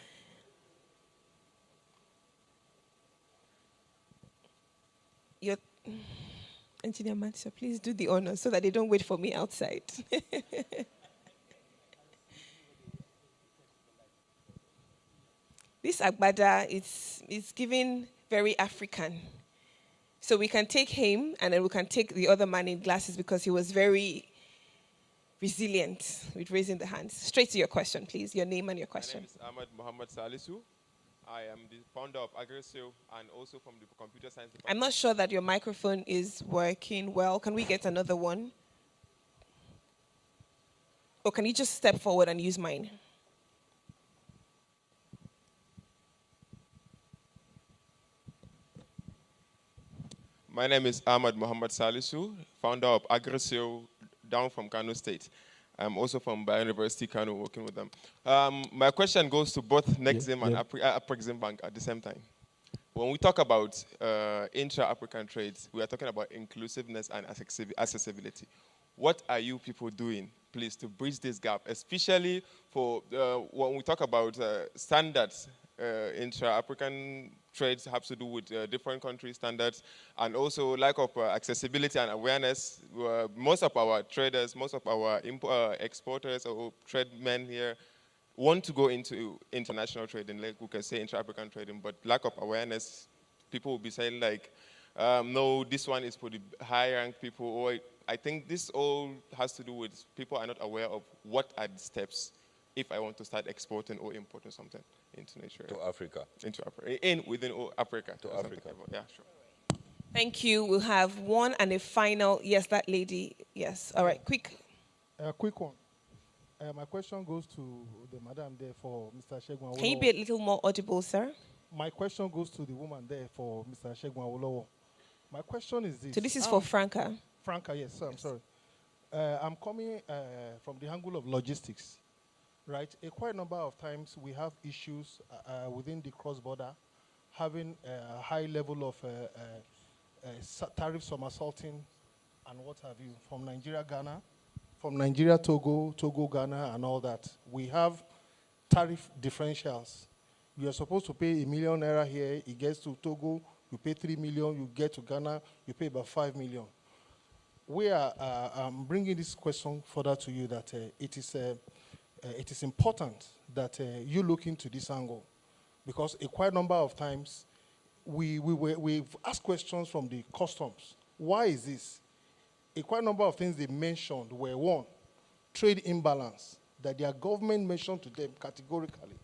Engineer Mansour, please do the honor so that they don't wait for me outside. This agbada is giving very African. So we can take him, and then we can take the other man in glasses because he was very resilient with raising the hands. Straight to your question, please. Your name and your question. My name is Ahmed Mohammed Salisu. I am the founder of AgriSale and also from the computer science department. I'm not sure that your microphone is working well. Can we get another one? Or can you just step forward and use mine? My name is Ahmed Mohammed Salisu, founder of AgriSale down from Kano State. I'm also from Bello University, Kano, working with them. My question goes to both Nexim and AfriExim Bank at the same time. When we talk about intra-African trades, we are talking about inclusiveness and accessibility. What are you people doing, please, to bridge this gap, especially for when we talk about standards? Intra-African trades have to do with different country standards, and also lack of accessibility and awareness. Most of our traders, most of our exporters or trade men here want to go into international trading, like we can say intra-African trading, but lack of awareness people will be saying like, no, this one is for the high-ranked people, or I think this all has to do with people are not aware of what are the steps if I want to start exporting or importing something into Nigeria. To Africa. Into Africa. Within Africa. To Africa. Yeah, sure. Thank you. We'll have one and a final. Yes, that lady. Yes. All right. Quick. Quick one. My question goes to the madam there for Mr. Shegun Awolowo. Can you be a little more audible, sir? My question goes to the woman there for Mr. Shegun Awolowo. My question is this. So this is for Franca. Franca, yes, sir, I'm sorry. I'm coming from the angle of logistics, right? A quite number of times we have issues within the cross-border, having a high level of tariff somersaulting and what have you, from Nigeria, Ghana, from Nigeria, Togo, Ghana, and all that. We have tariff differentials. You are supposed to pay ₦1 million here, it gets to Togo, you pay 3 million, you get to Ghana, you pay about 5 million. I'm bringing this question further to you that it is important that you look into this angle, because a quite number of times we've asked questions from the customs. Why is this? A quite number of things they mentioned were, one, trade imbalance, that their government mentioned to them categorically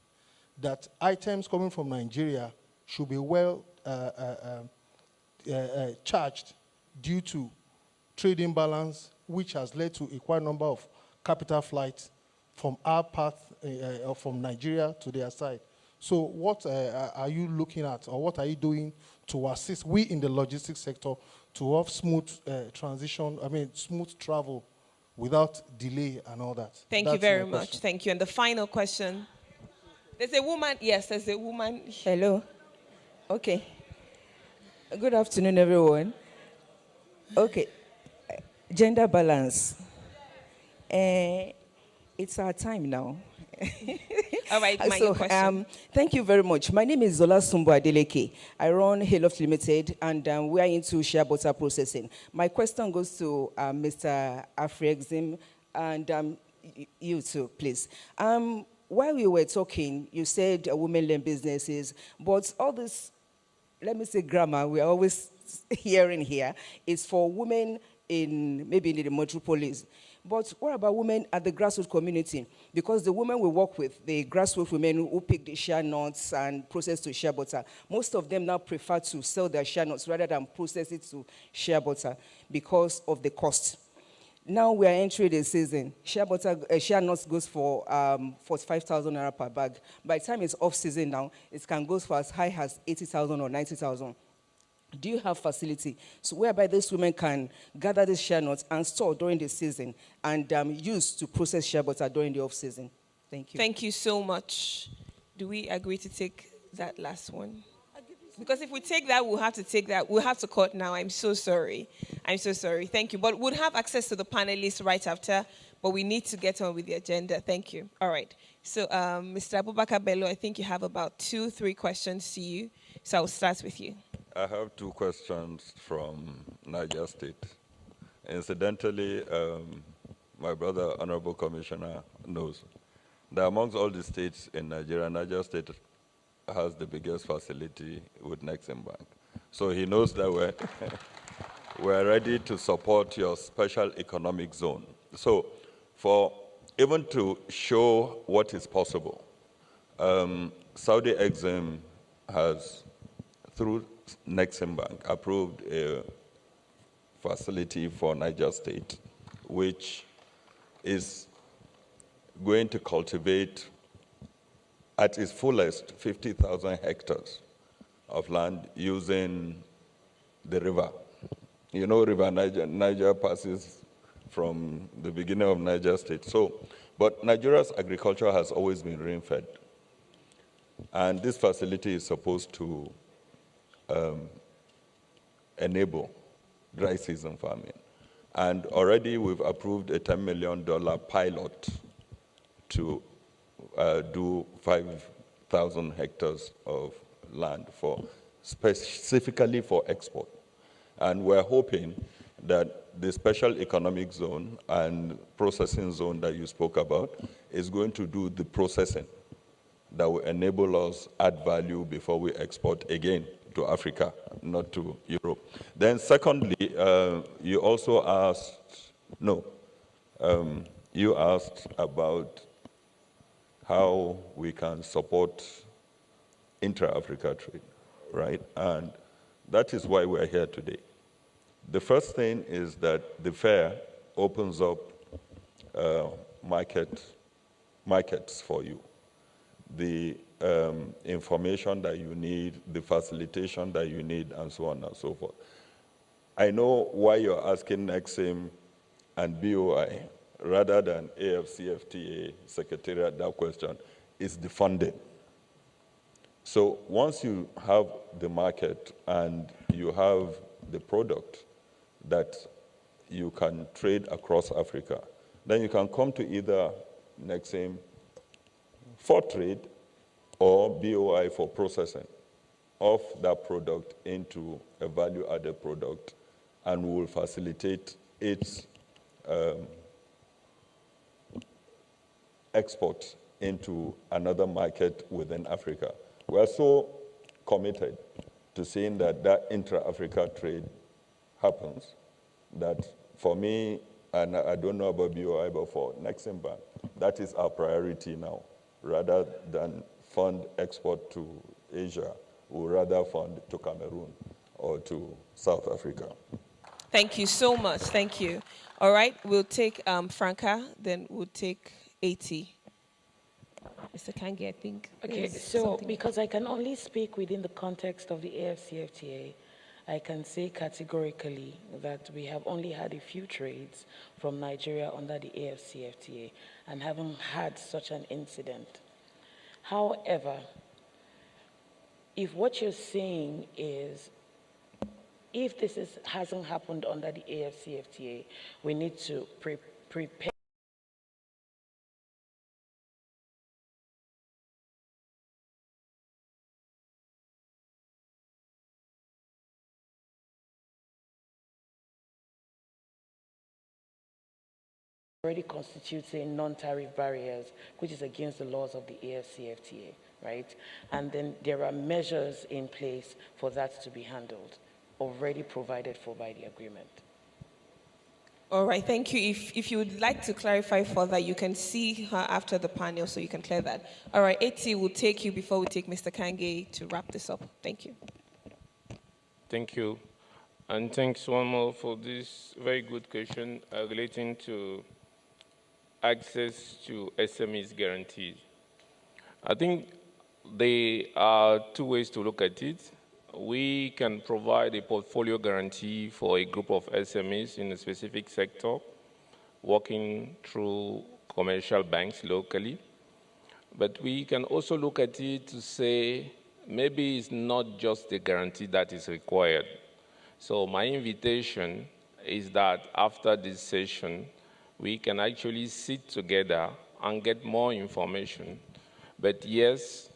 that items coming from Nigeria should be well charged due to trade imbalance, which has led to a quite number of capital flights from our part, from Nigeria to their side. So what are you looking at, or what are you doing to assist we in the logistics sector to have smooth smooth travel without delay and all that? Thank you very much. Thank you. And the final question. There's a woman. Yes, there's a woman. Hello. Okay. Good afternoon, everyone. Okay. Gender balance. It's our time now. All right, my question. Thank you very much. My name is Zola Sumbo Adeleke. I run Hayloft Limited, and we are into shea butter processing. My question goes to Mr. AfCFTA and you too, please. While we were talking, you said women-led businesses, but all this, let me say grammar, we're always hearing here, is for women maybe in the metropolis. But what about women at the grassroots community? Because the women we work with, the grassroots women who pick the shea nuts and process to shea butter, most of them now prefer to sell their shea nuts rather than process it to shea butter because of the cost. Now we are entering the season. Shea nuts goes for 45,000 naira per bag. By the time it's off season now, it can go for as high as 80,000 or 90,000. Do you have facility so whereby these women can gather these shea nuts and store during the season and use to process shea butter during the off season? Thank you. Thank you so much. Do we agree to take that last one? Because if we take that, we'll have to take that. We'll have to cut now. I'm so sorry. I'm so sorry. Thank you. But we'll have access to the panelists right after, but we need to get on with the agenda. Thank you. All right. So, Mr. Abubakar Bello, I think you have about 2-3 questions to you. So I'll start with you. I have 2 questions from Niger State. Incidentally, my brother, Honorable Commissioner, knows that amongst all the states in Nigeria, Niger State has the biggest facility with Nexim Bank. So he knows that we're ready to support your special economic zone. So even to show what is possible, Saudi Exim has, through Nexim Bank, approved a facility for Niger State, which is going to cultivate at its fullest 50,000 hectares of land using the river. You know, River Niger passes from the beginning of Niger State. But Nigeria's agriculture has always been rain-fed. And this facility is supposed to enable dry season farming. And already we've approved a $10 million pilot to do 5,000 hectares of land specifically for export. And we're hoping that the special economic zone and processing zone that you spoke about is going to do the processing that will enable us add value before we export again to Africa, not to Europe. Then secondly, you also asked, you asked about how we can support intra-Africa trade, right? And that is why we're here today. The first thing is that the fair opens up markets for you. The information that you need, the facilitation that you need, and so on and so forth. I know why you're asking Nexim and BOI rather than AfCFTA Secretariat that question, is the funding. So once you have the market and you have the product that you can trade across Africa, then you can come to either Nexim for trade or BOI for processing of that product into a value-added product, and we will facilitate its export into another market within Africa. We are so committed to seeing that that intra-Africa trade happens that for me, and I don't know about BOI, but for Nexim Bank, that is our priority now. Rather than fund export to Asia, we'll rather fund to Cameroon or to South Africa. Thank you so much. Thank you. All right, we'll take Franca, then we'll take AT. Mr. Kangi, I think. Okay, so because I can only speak within the context of the AfCFTA, I can say categorically that we have only had a few trades from Nigeria under the AfCFTA and haven't had such an incident. However, if what you're saying is, if this hasn't happened under the AfCFTA, we need to prepare already constitutes a non-tariff barriers, which is against the laws of the AfCFTA, right? And then there are measures in place for that to be handled, already provided for by the agreement. All right, thank you. If you would like to clarify further, you can see her after the panel, so you can clear that. All right, AT will take you before we take Mr. Kange to wrap this up. Thank you. Thank you. And thanks one more for this very good question relating to access to SMEs guarantees. I think there are two ways to look at it. We can provide a portfolio guarantee for a group of SMEs in a specific sector, working through commercial banks locally. But we can also look at it to say, maybe it's not just the guarantee that is required. So my invitation is that after this session, we can actually sit together and get more information. But yes,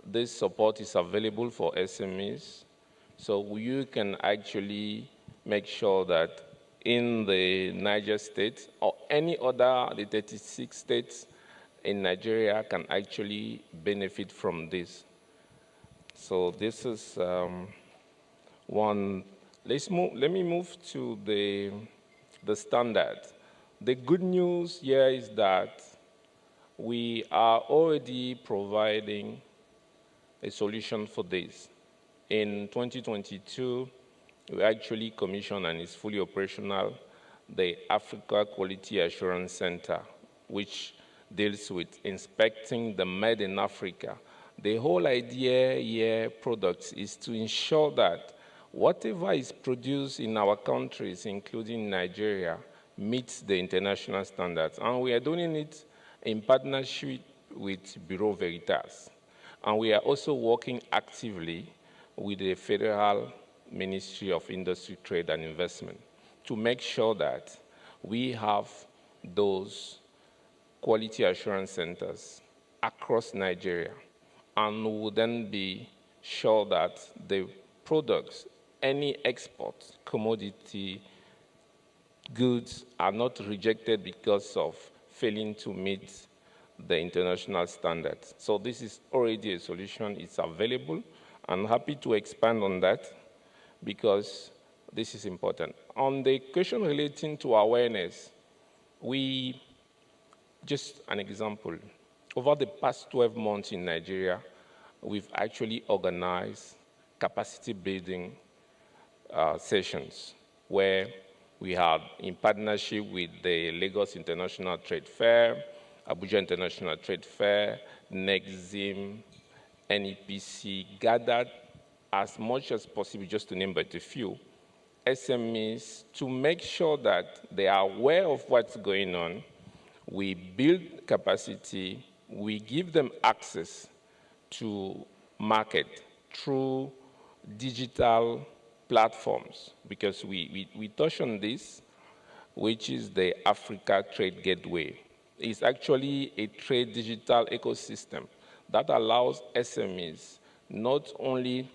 this support is available for SMEs, so you can actually make sure that in the Niger state or any other, the 36 states in Nigeria can actually benefit from this. So this is one. Let me move to the standard. The good news here is that we are already providing a solution for this. In 2022, we actually commissioned and is fully operational the Africa Quality Assurance Center, which deals with inspecting the made in Africa. The whole idea here, products, is to ensure that whatever is produced in our countries, including Nigeria, meets the international standards. And we are doing it in partnership with Bureau Veritas. And we are also working actively with the Federal Ministry of Industry, Trade and Investment to make sure that we have those quality assurance centers across Nigeria. And we will then be sure that the products, any export, commodity, goods are not rejected because of failing to meet the international standards. So this is already a solution. It's available, I'm happy to expand on that because this is important. On the question relating to awareness, just an example, over the past 12 months in Nigeria, we've actually organized capacity building sessions where we have, in partnership with the Lagos International Trade Fair, Abuja International Trade Fair, Nexim, NEPC, gathered as much as possible, just to name but a few, SMEs to make sure that they are aware of what's going on. We build capacity, we give them access to market through digital platforms, because we touch on this, which is the Africa Trade Gateway. It's actually a trade digital ecosystem that allows SMEs not only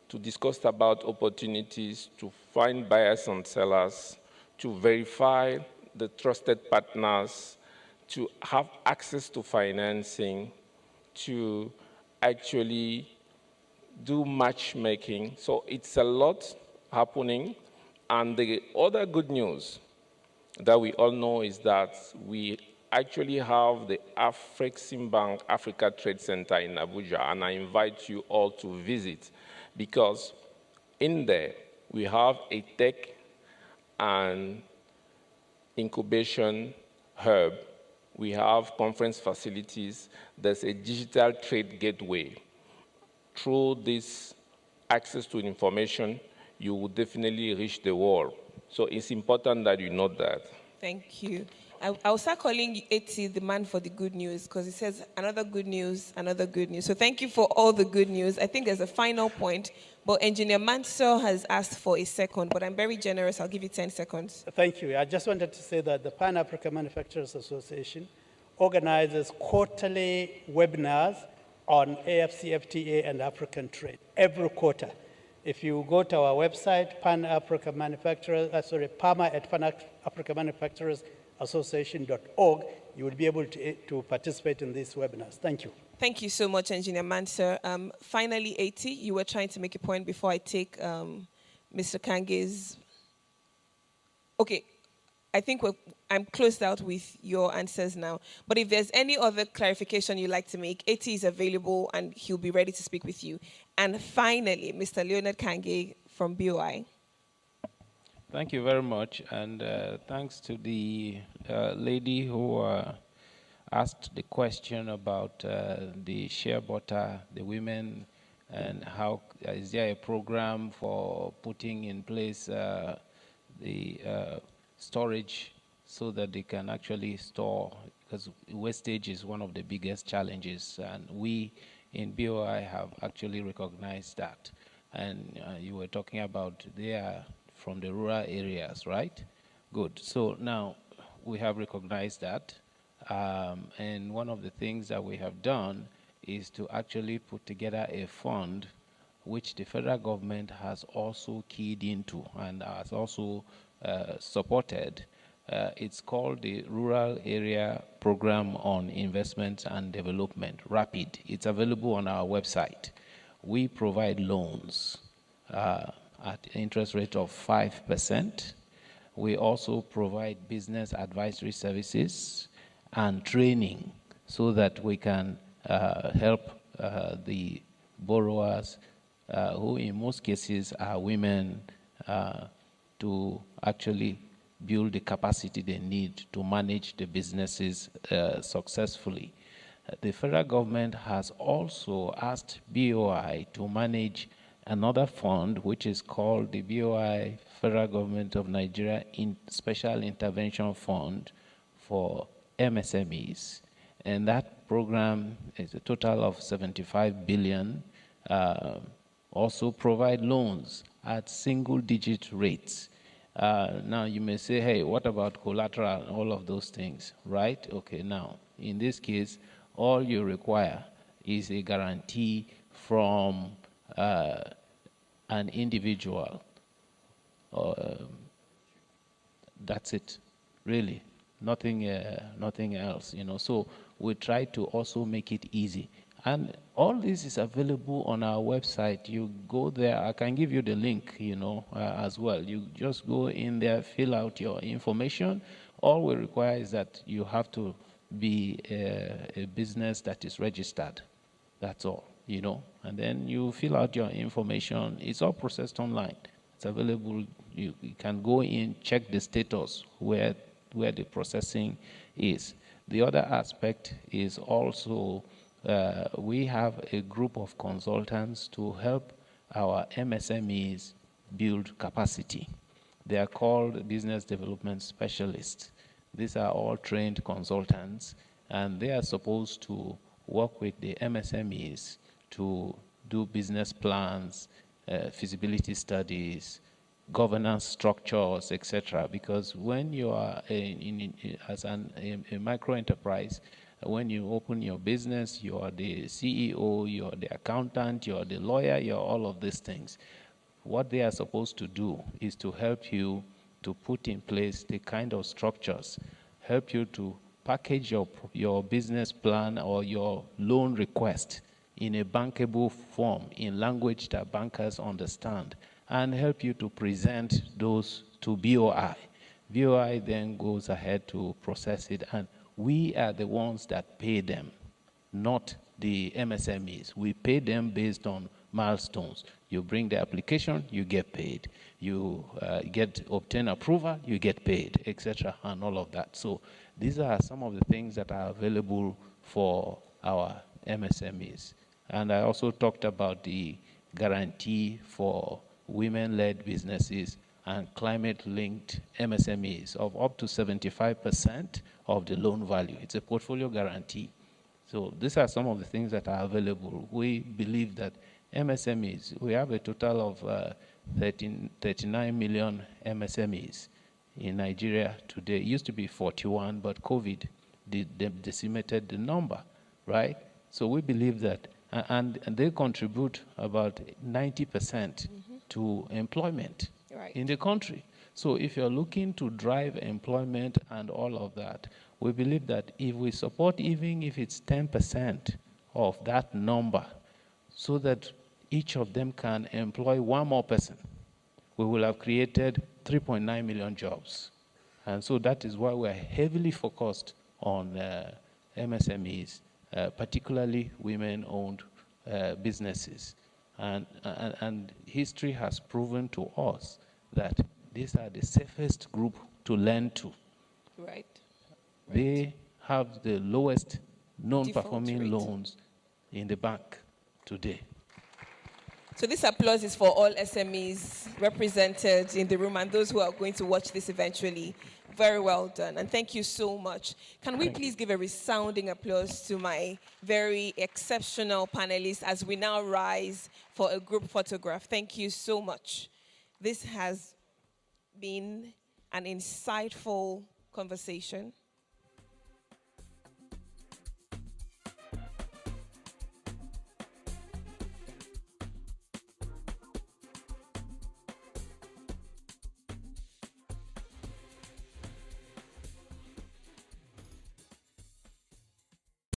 to discuss about opportunities, to find buyers and sellers, to verify the trusted partners, to have access to financing, to actually do matchmaking. So it's a lot happening. And the other good news that we all know is that we actually have the Afrexim Bank Africa Trade Center in Abuja, and I invite you all to visit, because in there we have a tech and incubation hub. We have conference facilities. There's a digital trade gateway. Through this access to information, you will definitely reach the world. So it's important that you know that. Thank you. I'll start calling AT the man for the good news, because he says another good news, another good news. So thank you for all the good news. I think there's a final point, but Engineer Mansur has asked for a second, but I'm very generous. I'll give you 10 seconds. Thank you. I just wanted to say that the Pan-African Manufacturers Association organizes quarterly webinars on AfCFTA and African trade every quarter. If you go to our website, Pan-African Manufacturers, PAMA at Pan-African Manufacturers Association.org, you will be able to participate in these webinars. Thank you. Thank you so much, Engineer Mansur. Finally, AT, you were trying to make a point before I take Mr. Kange's. Okay, I think I'm closed out with your answers now. But if there's any other clarification you'd like to make, AT is available and he'll be ready to speak with you. And finally, Mr. Leonard Kange from BOI. Thank you very much, and thanks to the lady who asked the question about the share butter, the women, and how is there a program for putting in place the storage so that they can actually store, because wastage is one of the biggest challenges, and we in BOI have actually recognized that. And you were talking about they are from the rural areas, right? Good. So now we have recognized that. And one of the things that we have done is to actually put together a fund which the federal government has also keyed into and has also supported. It's called the Rural Area Program on Investment and Development, RAPID. It's available on our website. We provide loans at interest rate of 5%. We also provide business advisory services and training so that we can help the borrowers, who in most cases are women, to actually build the capacity they need to manage the businesses successfully. The federal government has also asked BOI to manage another fund, which is called the BOI Federal Government of Nigeria Special Intervention Fund for MSMEs. And that program is a total of 75 billion. Also provide loans at single-digit rates. Now you may say, hey, what about collateral and all of those things, right? Okay, now, in this case, all you require is a guarantee from an individual. That's it, really. Nothing else, you know. So we try to also make it easy. And all this is available on our website. You go there, I can give you the link, as well. You just go in there, fill out your information. All we require is that you have to be a business that is registered. That's all, And then you fill out your information. It's all processed online. It's available. You can go in, check the status where the processing is. The other aspect is also we have a group of consultants to help our MSMEs build capacity. They are called business development specialists. These are all trained consultants, and they are supposed to work with the MSMEs to do business plans, feasibility studies, governance structures, etc. Because when you are as a micro enterprise, when you open your business, you are the CEO, you are the accountant, you are the lawyer, you are all of these things. What they are supposed to do is to help you to put in place the kind of structures, help you to package your business plan or your loan request in a bankable form, in language that bankers understand, and help you to present those to BOI. BOI then goes ahead to process it, and we are the ones that pay them, not the MSMEs. We pay them based on milestones. You bring the application, you get paid. You obtain approval, you get paid, etc., and all of that. So these are some of the things that are available for our MSMEs. And I also talked about the guarantee for women-led businesses and climate-linked MSMEs of up to 75% of the loan value. It's a portfolio guarantee. So these are some of the things that are available. We believe that MSMEs, we have a total of 39 million MSMEs in Nigeria today. It used to be 41, but COVID decimated the number, right? So we believe that, and they contribute about 90% to employment in the country. So if you're looking to drive employment and all of that, we believe that if we support, even if it's 10% of that number, so that each of them can employ one more person, we will have created 3.9 million jobs. And so that is why we're heavily focused on MSMEs, particularly women-owned businesses. And history has proven to us that these are the safest group to lend to. Right. They have the lowest non-performing loans in the bank today. So this applause is for all SMEs represented in the room and those who are going to watch this eventually. Very well done, and thank you so much. Can we please give a resounding applause to my very exceptional panelists as we now rise for a group photograph. Thank you so much. This has been an insightful conversation.